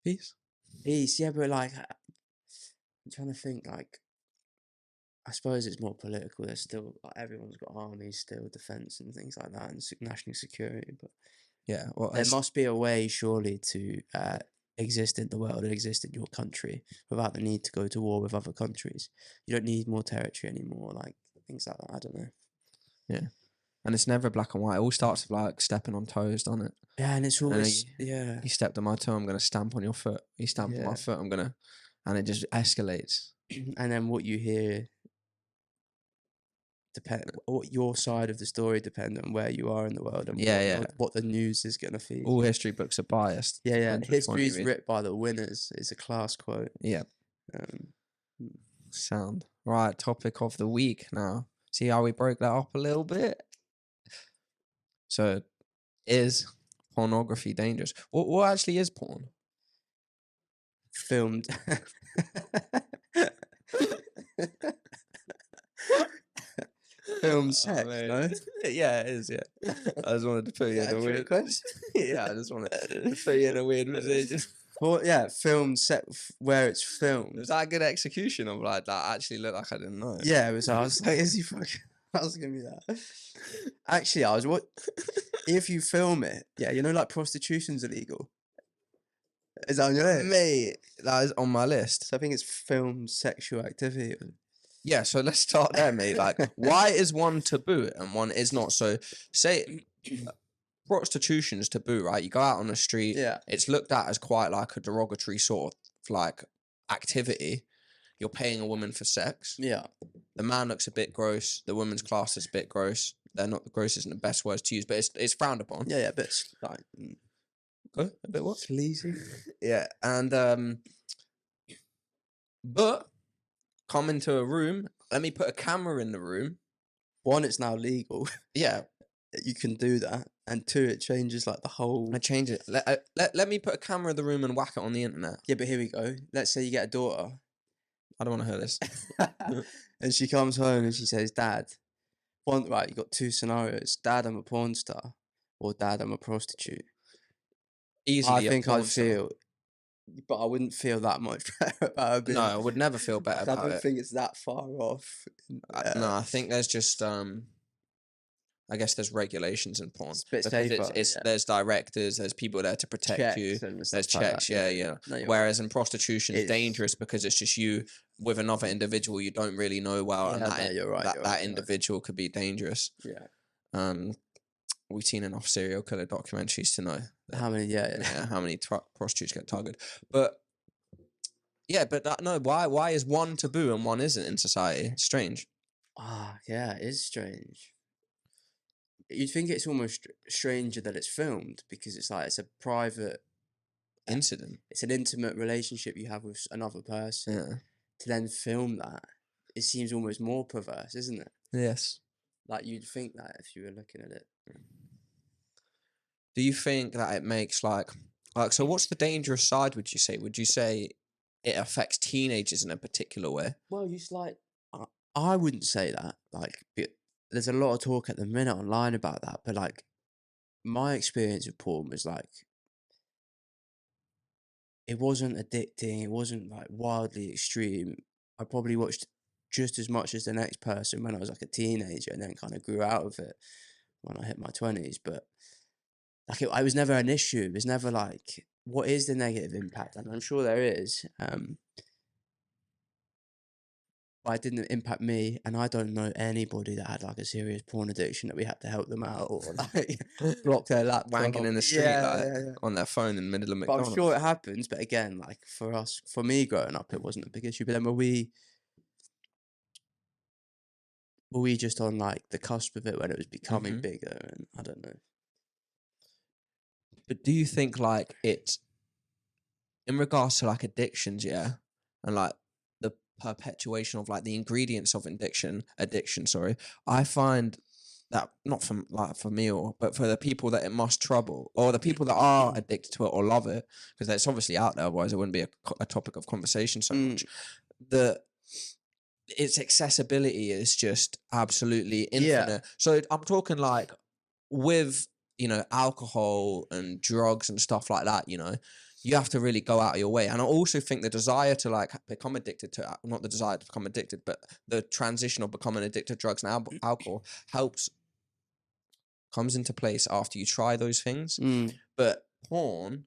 Peace? Yeah, but like I'm trying to think, like I suppose it's more political. There's still everyone's got armies, still defense and things like that, and national security. But yeah, well, there must be a way, surely, to exist in the world and exist in your country without the need to go to war with other countries. You don't need more territory anymore, like things like that. I don't know. Yeah, and it's never black and white. It all starts with like stepping on toes, doesn't it? Yeah, and it's always You stepped on my toe, I'm gonna stamp on your foot. You stamp on my foot, and it just escalates. And then what you hear your side of the story depends on where you are in the world and what the news is gonna feed. All history books are biased. Yeah. History is written by the winners. It's a class quote. Yeah. Sound. Right, topic of the week now. See how we broke that up a little bit? So, is pornography dangerous? What actually is porn? Filmed. Film sex, no? Yeah, it is, yeah. I just wanted to put you in a weird question. Yeah, I just wanted to put you in a weird position. Well, yeah, film set where it's filmed. Was that a good execution of like that? Actually looked like I didn't know. Yeah, it was. I was like, is he fucking asking me that? Actually, I was if you film it, yeah, you know, like prostitution's illegal. Is that on your list? Mate, that is on my list. So I think it's filmed sexual activity. Yeah, so let's start there, mate. Like, why is one taboo and one is not? So, say prostitution's taboo, right? You go out on the street. Yeah. It's looked at as quite like a derogatory sort of like activity. You're paying a woman for sex. Yeah. The man looks a bit gross. The woman's class is a bit gross. They're not, gross isn't the best words to use, but it's frowned upon. Yeah, a bit like a bit what? Sleazy. Yeah, and but come into a room. Let me put a camera in the room. 1, it's now legal. Yeah, you can do that, and 2, it changes like the whole. I change it. Let me put a camera in the room and whack it on the internet. Yeah, but here we go. Let's say you get a daughter. I don't want to hear this. And she comes home and she says, "Dad, one, right, you got two scenarios. Dad, I'm a porn star, or Dad, I'm a prostitute. Easily I a think porn I'd star. feel, but I wouldn't feel that much better about it No, being, I would never feel better like, I about don't it. think it's that far off. No, I think there's just I guess there's regulations in porn It's a bit because safer, it's yeah. there's directors, there's people there to protect you, Checks and there's stuff like checks, that. yeah. No, you're Whereas right. in prostitution, it's It's- dangerous because it's just you with another individual you don't really know well, and Yeah, that no, you're right, that you're that right, you're right. individual could be dangerous. Yeah. We've seen enough serial killer documentaries to know How many? Yeah. how many prostitutes get targeted. But yeah, but no, why is one taboo and one isn't in society? It's strange. Yeah, it is strange. You'd think it's almost stranger that it's filmed because it's like it's a private Incident. it's an intimate relationship you have with another person. Yeah. To then film that, it seems almost more perverse, isn't it? Yes. Like you'd think that if you were looking at it. Do you think that it makes like so what's the dangerous side, would you say? Would you say it affects teenagers in a particular way? Well, you like I wouldn't say that. Like there's a lot of talk at the minute online about that, but like my experience with porn was like it wasn't addicting, it wasn't like wildly extreme. I probably watched just as much as the next person when I was like a teenager and then kind of grew out of it when I hit my 20s. But like it was never an issue. It was never like, what is the negative impact? And I'm sure there is. But it didn't impact me, and I don't know anybody that had like a serious porn addiction that we had to help them out or like block their laptop. Wanking in the street, on their phone in the middle of But McDonald's. I'm sure it happens. But again, like for me growing up, it wasn't a big issue. But then were we just on like the cusp of it when it was becoming bigger? And I don't know. But do you think like it, in regards to like addictions, and like the perpetuation of like the ingredients of addiction, sorry, I find that not for me but for the people that it must trouble, or the people that are addicted to it or love it, because it's obviously out there, otherwise it wouldn't be a topic of conversation so much. Its accessibility is just absolutely infinite. Yeah. So I'm talking like with alcohol and drugs and stuff like that, you have to really go out of your way. And I also think the desire to like become addicted to, not the desire to become addicted, but the transition of becoming addicted to drugs and alcohol comes into place after you try those things. But porn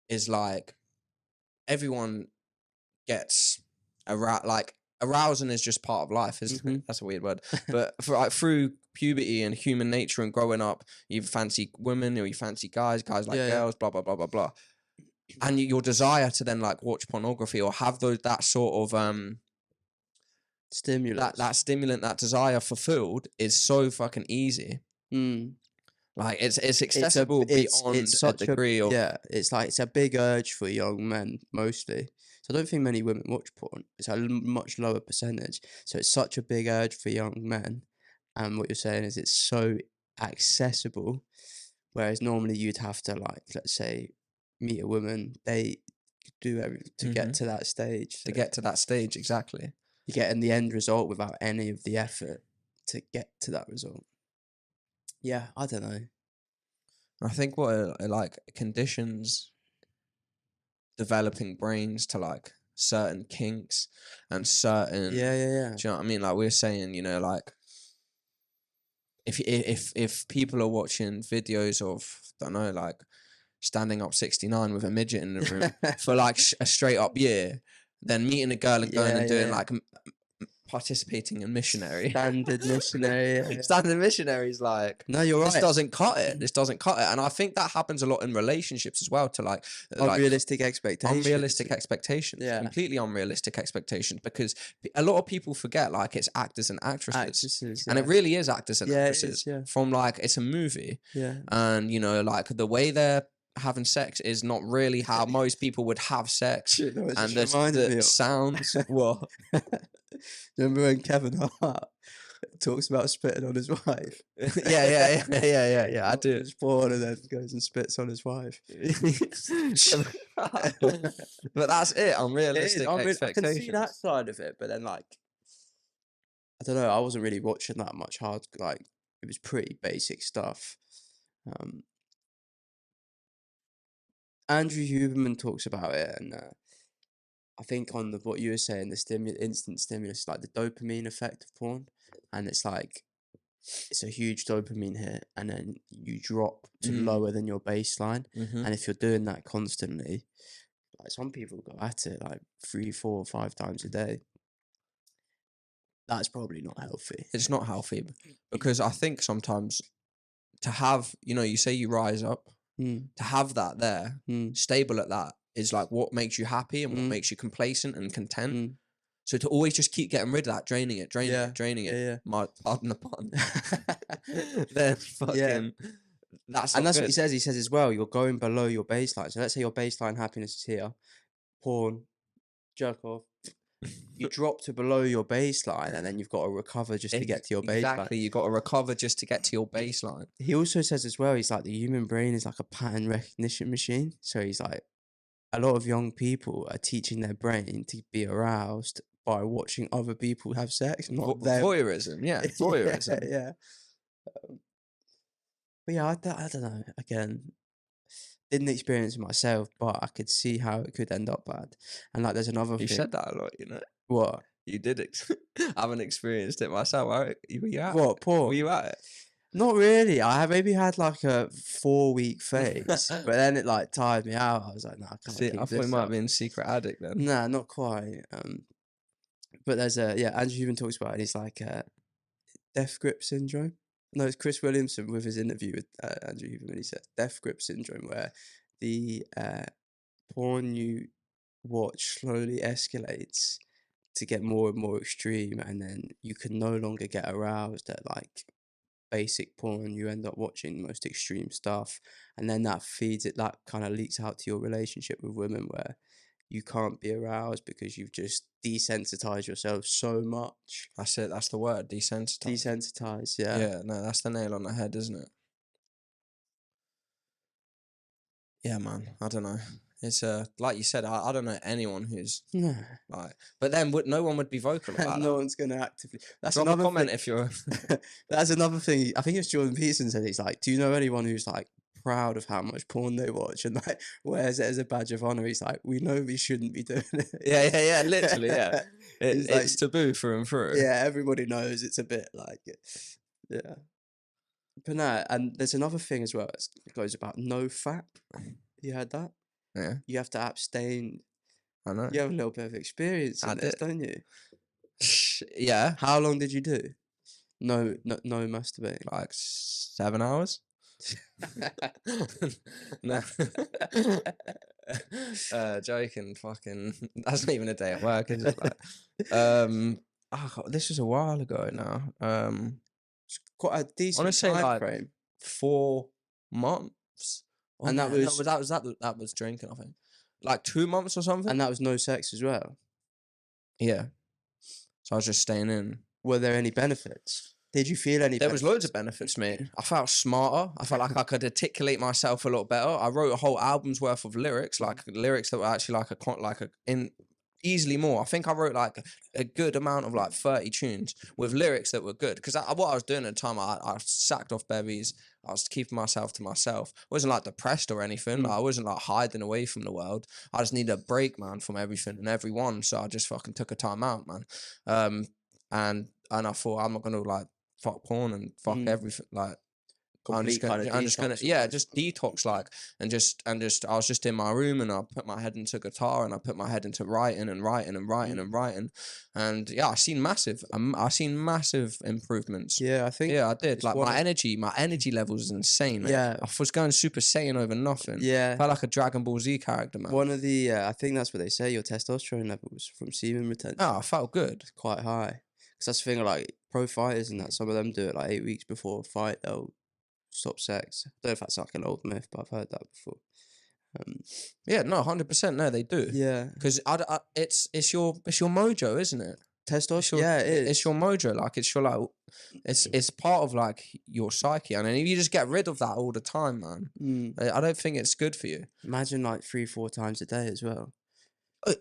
is like, everyone gets arousing is just part of life, isn't it? That's a weird word. But through puberty and human nature and growing up, you fancy women or you fancy guys like girls, blah, blah, blah, blah, blah. And your desire to then like watch pornography or have that sort of stimulus, that stimulant, that desire fulfilled is so fucking easy. Like it's accessible beyond a degree of... Yeah, it's a big urge for young men mostly. So I don't think many women watch porn. It's a much lower percentage. So it's such a big urge for young men. And what you're saying is it's so accessible. Whereas normally you'd have to, like, let's say, meet a woman, they do everything to get to that stage. To get to that stage, exactly. You're getting the end result without any of the effort to get to that result. Yeah, I don't know. I think what it like conditions developing brains to like certain kinks and certain... Yeah. Do you know what I mean? Like we're saying, like if people are watching videos of, I don't know, like standing up 69 with a midget in the room for like a straight up year, then meeting a girl and going and doing like participating in missionary. Standard missionary. Standard missionary is like, no, you're right. This doesn't cut it. This doesn't cut it. And I think that happens a lot in relationships as well, to like unrealistic expectations. Unrealistic expectations. Yeah. Completely unrealistic expectations, because a lot of people forget like it's actors and actresses. And it really is actors and actresses. From like, it's a movie. Yeah. And like the way they're having sex is not really how most people would have sex. And the sounds... What? Remember when Kevin Hart talks about spitting on his wife? Yeah. I do. He's born and then goes and spits on his wife. But that's it. Unrealistic expectations. I can see that side of it, but then like, I don't know. I wasn't really watching that much hard. Like it was pretty basic stuff. Andrew Huberman talks about it, and I think on what you were saying, the instant stimulus, like the dopamine effect of porn, and it's like it's a huge dopamine hit, and then you drop to lower than your baseline, and if you're doing that constantly, like some people go at it like 3, 4, 5 times a day. That's probably not healthy. It's not healthy because I think sometimes to have, you say you rise up, to have that there, stable at that, is like what makes you happy and what makes you complacent and content. So to always just keep getting rid of that, draining it, Yeah. pardon the pun, then fucking, that's and that's good. what he says. He says as well, you're going below your baseline. So let's say your baseline happiness is here, porn, jerk off. You drop to below your baseline, and then you've got to recover just to get to your baseline. Exactly, you've got to recover just to get to your baseline. He also says as well, he's like, the human brain is like a pattern recognition machine. So he's like, a lot of young people are teaching their brain to be aroused by watching other people have sex, not them. Voyeurism, yeah, voyeurism. Yeah. But yeah, I don't know. Again, didn't experience it myself, but I could see how it could end up bad. And like, there's another You thing. said that a lot, What? You did I haven't experienced it myself. Were you at What? Porn? Were you at it? Not really. I have maybe had like a 4-week phase, but then it like tired me out. I was like, nah, I can't keep I thought you might have been secret addict then. Nah, not quite. But there's Andrew Huberman talks about it. He's like death grip syndrome. No, it's Chris Williamson with his interview with Andrew Huberman. He said death grip syndrome, where the porn you watch slowly escalates to get more and more extreme, and then you can no longer get aroused at like basic porn. You end up watching the most extreme stuff, and then that kind of leaks out to your relationship with women, where you can't be aroused because you've just desensitized yourself so much. That's it. That's the word. Desensitized. Yeah. Yeah. No, that's the nail on the head, isn't it? Yeah, man. I don't know. It's like you said. I don't know anyone who's like. But then no one would be vocal about no that. one's gonna actively. That's Drop another a comment thing. if you're. That's another thing. I think it's Jordan Peterson said. He's like, do you know anyone who's like proud of how much porn they watch and like wears it as a badge of honor? He's like, we know we shouldn't be doing it. Yeah. Literally, yeah. It's taboo through and through. Yeah, everybody knows it's a bit like it. Yeah. But no, and there's another thing as well. It goes about no fap. You heard that? Yeah. You have to abstain. I know. You have a little bit of experience in this, don't you? Yeah. How long did you do? No masturbating. Like 7 hours. No. Joking. Fucking. That's not even a day at work. It's just like, this was a while ago now. It's quite a decent honestly, time frame. 4 months. Oh, and that was drinking, I think. Like 2 months or something. And that was no sex as well. Yeah. So I was just staying in. Were there any benefits? Did you feel any? There was loads of benefits, mate. I felt smarter. I felt like I could articulate myself a lot better. I wrote a whole album's worth of lyrics, like lyrics that were actually easily more. I think I wrote like a good amount of like 30 tunes with lyrics that were good. Because what I was doing at the time, I sacked off bevies. I was keeping myself to myself. I wasn't like depressed or anything. Like, I wasn't like hiding away from the world. I just needed a break, man, from everything and everyone. So I just fucking took a time out, man. And I thought, I'm not gonna like fuck porn and fuck everything. Like, I'm just gonna just detox, like, and just I was just in my room and I put my head into guitar and I put my head into writing, and yeah, I seen massive improvements. Yeah, I think. Yeah, I did. Like my energy levels is insane, man. Yeah, I was going Super Saiyan over nothing. Yeah, I felt like a Dragon Ball Z character, man. One of the I think that's what they say. Your testosterone levels from semen retention. Oh, I felt good. Quite high. Because that's the thing. Like pro fighters and that, some of them do it like 8 weeks before a fight. They'll stop sex. I don't know if that's like an old myth, but I've heard that before. Yeah, no, 100%. No, they do. Yeah, because it's your mojo, isn't it? Testosterone. Yeah, it is. It's your mojo. Like it's your like, it's part of like your psyche, and if you just get rid of that all the time, man, I don't think it's good for you. Imagine like 3-4 times a day as well.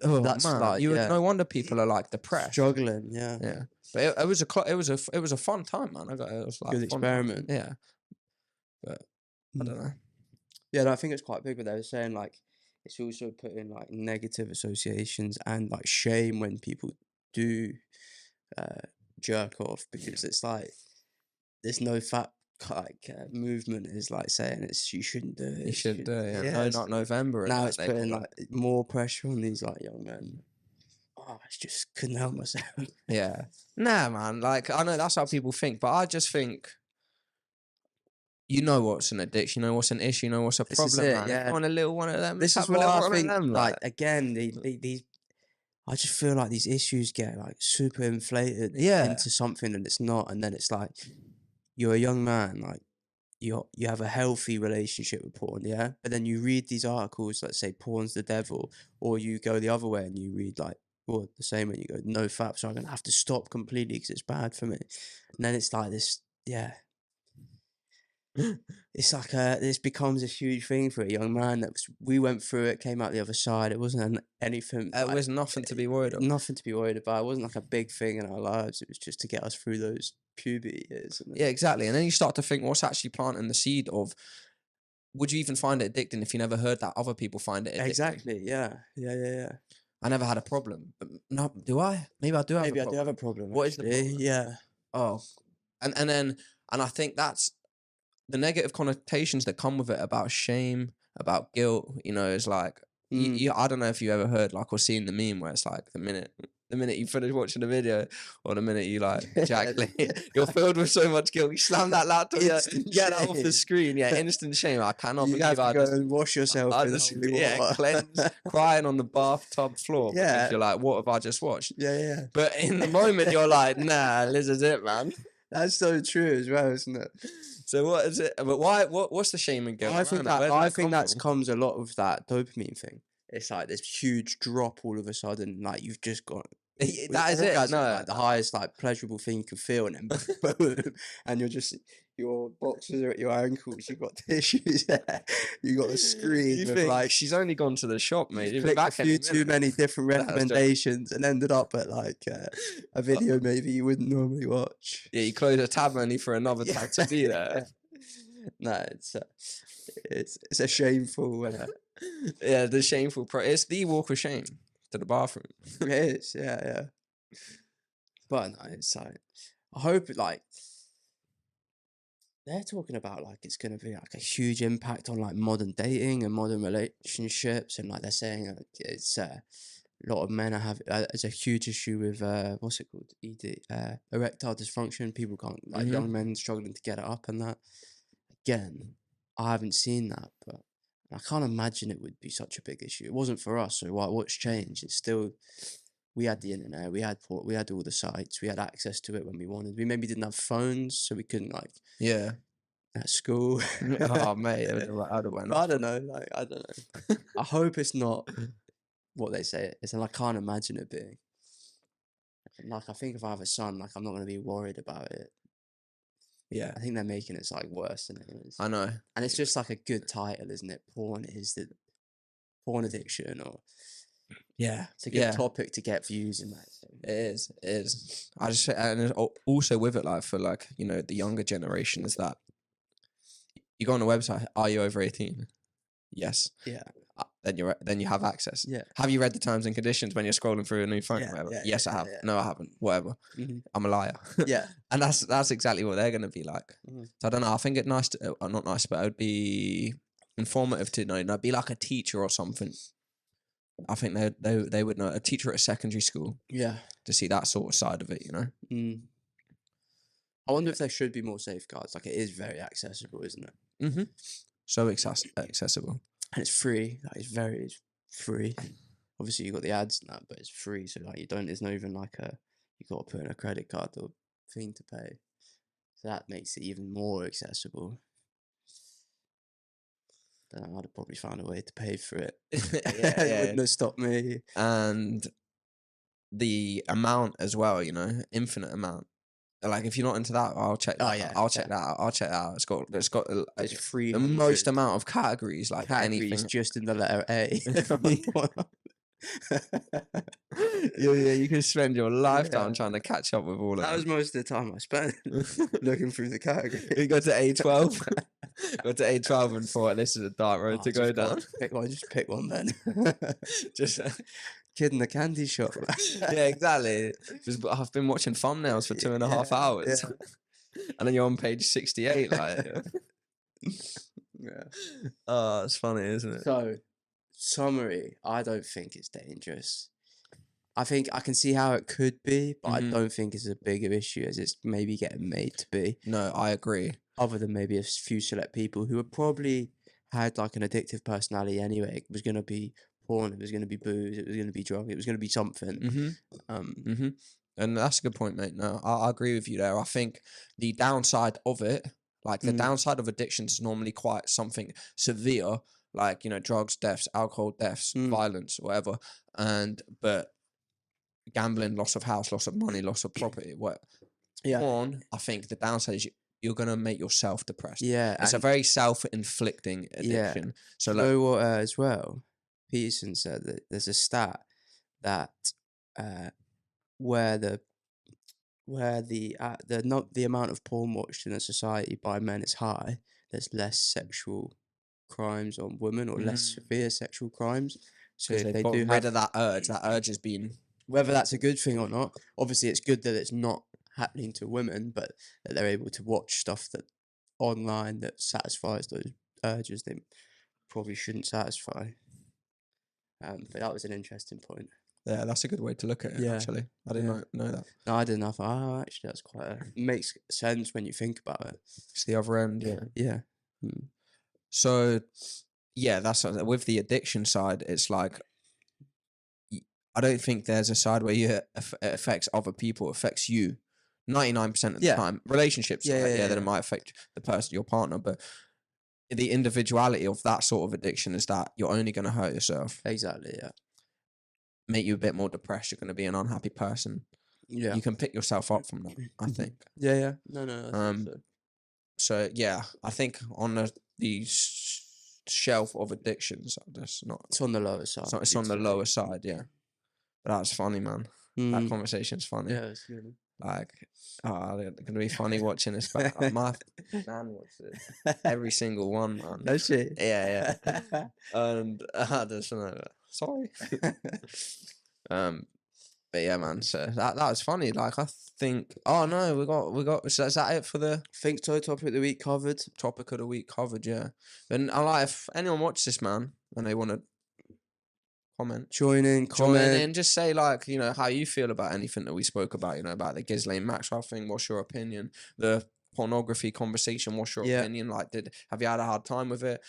Oh That's man, like, no wonder people are like depressed. struggling. Yeah, Yeah, but it was a fun time, man. It was like good a fun experiment. time. Yeah, but I don't know. Yeah, no, I think it's quite big. But they were saying like it's also putting like negative associations and like shame when people do jerk off, because it's like there's no fat movement is like saying it's you shouldn't do it. You should do it. Yeah. No, it's- not November. And Now that, it's they putting call like more pressure on these like young men. Oh, I just couldn't help myself. Yeah. Nah, man. Like, I know that's how people think, but I just think, you know what's an addiction, you know what's an issue, you know what's a This is problem, it, man. If yeah. you want a little one of them, This have is a what little I one think. of them. Like again, these I just feel like these issues get like super inflated Yeah. into something and it's not, and then it's like you're a young man, like you have a healthy relationship with porn, yeah. But then you read these articles that say porn's the devil, or you go the other way and you read like, or the same way you go, no fap, so I'm gonna have to stop completely because it's bad for me. And then it's like this, yeah. It's like this becomes a huge thing for a young man. We went through it, came out the other side. It wasn't anything. It was nothing to be worried of. Nothing to be worried about. It wasn't like a big thing in our lives. It was just to get us through those puberty years. Yeah, exactly. And then you start to think, what's actually planting the seed of? Would you even find it addicting if you never heard that other people find it addicting? Exactly. Yeah. I never had a problem, but no, do I? Maybe I do have. Maybe a I problem. do have a problem. What is the actually. problem? Yeah. Oh, and I think that's the negative connotations that come with it about shame, about guilt. You know, it's like I don't know if you ever heard like or seen the meme where it's like the minute you finish watching the video or the minute you like ejaculate, you're filled with so much guilt. You slam that laptop, get that off the screen. Yeah, instant shame. I cannot You believe have to I go and wash yourself in holy water. cleanse, crying on the bathtub floor. Yeah. Because you're like, what have I just watched? Yeah. But in the moment, you're like, nah, this is it, man. That's so true as well, isn't it? So what is it? But why? What's the shame and guilt? I think that comes a lot of that dopamine thing. It's like this huge drop all of a sudden. Like you've just got that is it. No, like the highest like pleasurable thing you can feel, and then boom, and your boxers are at your ankles. You've got tissues there. You got a screen. You with think like she's only gone to the shop, mate? you clicked a few too many different recommendations and ended up at like a video maybe you wouldn't normally watch. Yeah, you close a tab only for another tab to be there. No, it's a shameful. Yeah, the shameful. It's the walk of shame to the bathroom. It is, yeah. But no, it's like I hope like they're talking about like it's gonna be like a huge impact on like modern dating and modern relationships, and like they're saying it's a lot of men have it's a huge issue with what's it called, erectile dysfunction. People can't like young men struggling to get it up, and that again, I haven't seen that, but I can't imagine it would be such a big issue. It wasn't for us, so what's changed? It's still, we had the internet, we had all the sites, we had access to it when we wanted. We maybe didn't have phones, so we couldn't like at school. Oh mate, I don't know. Like I don't know. I hope it's not what they say it is, and I can't imagine it being. Like I think if I have a son, like I'm not gonna be worried about it. Yeah, I think they're making it like worse than it is. I know, and it's just like a good title, isn't it? Porn porn addiction, or it's a good topic to get views in that. So. It is. I just and also with it, like for like the younger generation, is that you go on the website. Are you over 18? Yes. Yeah. Then you have access. Yeah. Have you read the terms and conditions when you're scrolling through a new phone? Yes, I have. No, I haven't. Whatever. I'm a liar. Yeah. And that's exactly what they're going to be like. So I don't know. I think it's nice to, not nice, but it would be informative to know. Be like a teacher or something. I think they would know, a teacher at a secondary school. Yeah. To see that sort of side of it, I wonder if there should be more safeguards. Like it is very accessible, isn't it? So accessible. And it's free. Like it's free. Obviously you got the ads and that, but it's free. So like there's not even like you got to put in a credit card or thing to pay. So that makes it even more accessible. I'd have probably found a way to pay for it. It wouldn't have stopped me. And the amount as well, infinite amount. Like if you're not into that, I'll check that. I'll check that out. I'll check that out. It's got it's free. The most amount of categories, like anything. Just in the letter A. You can spend your lifetime Yeah. trying to catch up with all of That them. was most of the time I spent looking through the category. You got to A12. Got to A12 and thought this is a dark road to go down. Just pick one then. Just Kid in the candy shop. yeah, exactly. Just I've been watching thumbnails for 2.5 hours, and then you're on page 68. Like, Yeah. oh, it's funny, isn't it? So, summary: I don't think it's dangerous. I think I can see how it could be, but I don't think it's a bigger issue as it's maybe getting made to be. No, I agree. Other than maybe a few select people who have probably had like an addictive personality anyway. It was going to be porn, it was going to be booze, it was going to be drug, it was going to be something. And that's a good point, mate. No, I agree with you there. I think the downside of it, like the downside of addictions is normally quite something severe, like, you know, drugs, deaths, alcohol, deaths, violence, whatever. But gambling, loss of house, loss of money, loss of property, what? Yeah. Porn, I think the downside is you're going to make yourself depressed. Yeah. It's a very self-inflicting addiction. So you know what, as well, Peterson said that there's a stat that where the amount of porn watched in a society by men is high, there's less sexual crimes on women or less severe sexual crimes. So if they do rid of that urge has been, whether that's a good thing or not, obviously it's good that it's not happening to women, but that they're able to watch stuff that online that satisfies those urges they probably shouldn't satisfy. But that was an interesting point. Yeah, that's a good way to look at it, actually. I didn't know that. No, I didn't. I thought, oh, actually, that's quite makes sense when you think about it. It's the other end, Yeah. So, yeah, that's with the addiction side, it's like, I don't think there's a side where it affects other people, it affects you 99% of the time. Relationships, then it might affect the person, your partner, but the individuality of that sort of addiction is that you're only going to hurt yourself. Exactly, yeah. Make you a bit more depressed, you're going to be an unhappy person. Yeah. You can pick yourself up from that, I think. Yeah. No. So, yeah, I think on the shelf of addictions, it's on the lower side. It's on the lower side, yeah. But that's funny, man. That conversation's funny. Yeah, it's good. Like, it's gonna be funny watching this. But my nan watches every single one, man. No shit. Yeah. And I just know. Sorry. But yeah, man. So that was funny. Like, I think. Oh no, we got. So is that it for the? Think so. Topic of the week covered. Topic of the week covered. Yeah. And I like, if anyone watches this, man, and they want to comment, join in, just say, like, you know, how you feel about anything that we spoke about, you know, about the Ghislaine Maxwell thing. What's your opinion? The pornography conversation, what's your opinion? Like, have you had a hard time with it?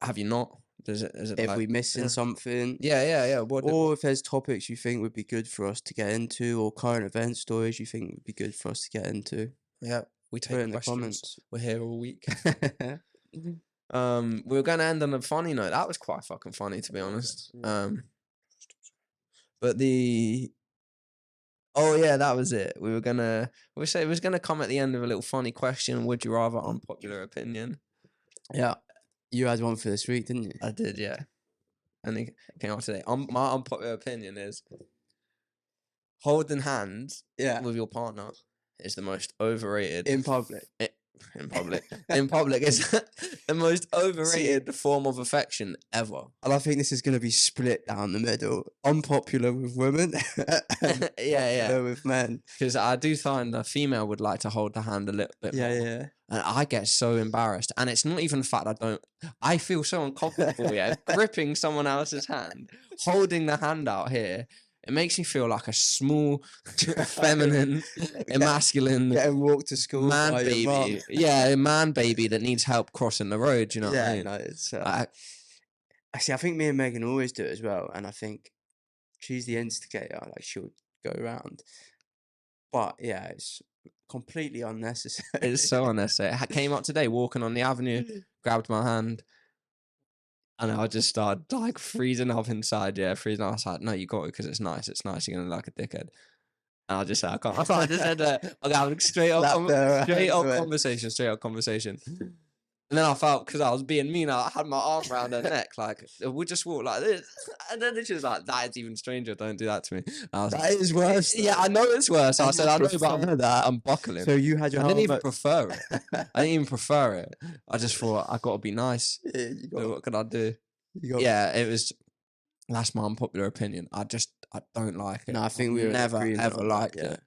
Have you not? Is it if like, we missing something? Yeah. Or if there's topics you think would be good for us to get into, or current event stories you think would be good for us to get into. Yeah, we take in questions. The comments. We're here all week. We were going to end on a funny note. That was quite fucking funny, to be honest. But that was it. We said it was gonna come at the end of a little funny question. Would you rather unpopular opinion? Yeah, you had one for this week, didn't you? I did, yeah. And it came out today. My unpopular opinion is holding hands with your partner is the most overrated in public. In public is the most overrated form of affection ever. And I think this is going to be split down the middle. Unpopular with women. Popular with men. Because I do find a female would like to hold the hand a little bit more. Yeah. And I get so embarrassed. And it's not even the fact I feel so uncomfortable, gripping someone else's hand, holding the hand out here. It makes me feel like a small, feminine, emasculine, getting walked to school man baby. Yeah, a man baby that needs help crossing the road. You know what I mean? No, it's. I think me and Megan always do it as well, and I think she's the instigator. Like, she'll go around, but yeah, it's completely unnecessary. It's so unnecessary. I came up today, walking on the avenue, grabbed my hand. And I just started like freezing up inside, freezing up. I was like, no, you got it because it's nice. It's nice. You're going to look like a dickhead. And I just said, I can't. I just said, I'm having straight up conversation. And then I felt, because I was being mean, I had my arm around her neck, like, we just walked like this. And then she was like, that is even stranger, don't do that to me. I was That like, is worse. yeah, I know it's worse. I said, I know, but I'm buckling. So you had your I didn't even helmet. prefer it. I didn't even prefer it. I just thought, I got to be nice. Yeah, So what could I do? you got Yeah, it was, that's my unpopular opinion. I don't like it. No, I think we I've were never, agreeing ever on that, liked yeah. it.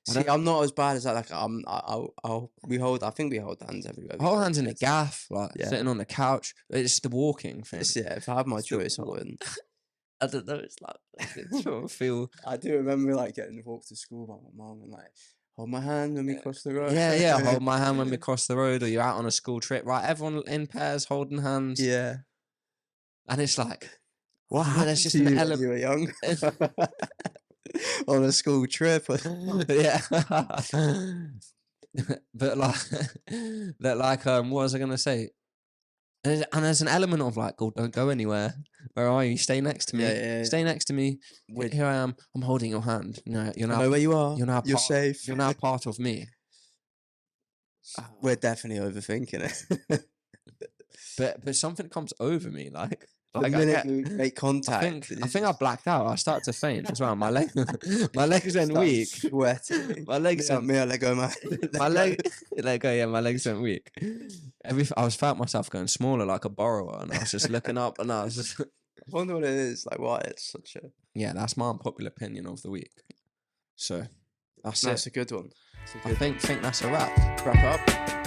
See, I'm not as bad as that. Like, I think we hold hands everywhere. we Hold go. hands in the gaff, like Yeah. sitting on the couch. It's the walking thing. Yeah, if I had my It's the choice, I walk. wouldn't. I don't know. It's like I sort of feel. I do remember like getting walked to school by my mum and like hold my hand when we cross the road. Yeah. Hold my hand when we cross the road, or you're out on a school trip. Right, everyone in pairs holding hands. Yeah. And it's like, What there's happened just to an you when element. you were young? On a school trip. Yeah. But like, what was I gonna say? And there's an element of like, oh, don't go anywhere. Where are you? Stay next to me. Yeah. Stay next to me. With- Here I am. I'm holding your hand. No, you're I now. know where you are. You're now You're part, safe. You're now part of me. We're definitely overthinking it. But something comes over me, like The I minute get- you make contact, I think I blacked out. I started to faint as well. My legs went weak. Sweating. My legs went. Me, I let go, man. My leg, let go. Yeah, my legs went weak. I felt myself going smaller, like a borrower, and I was just looking up, and I was just. I wonder what it is. Like, why it's such a. Yeah, that's my unpopular opinion of the week. So that's That's it. a good one. I think that's a wrap. Wrap up.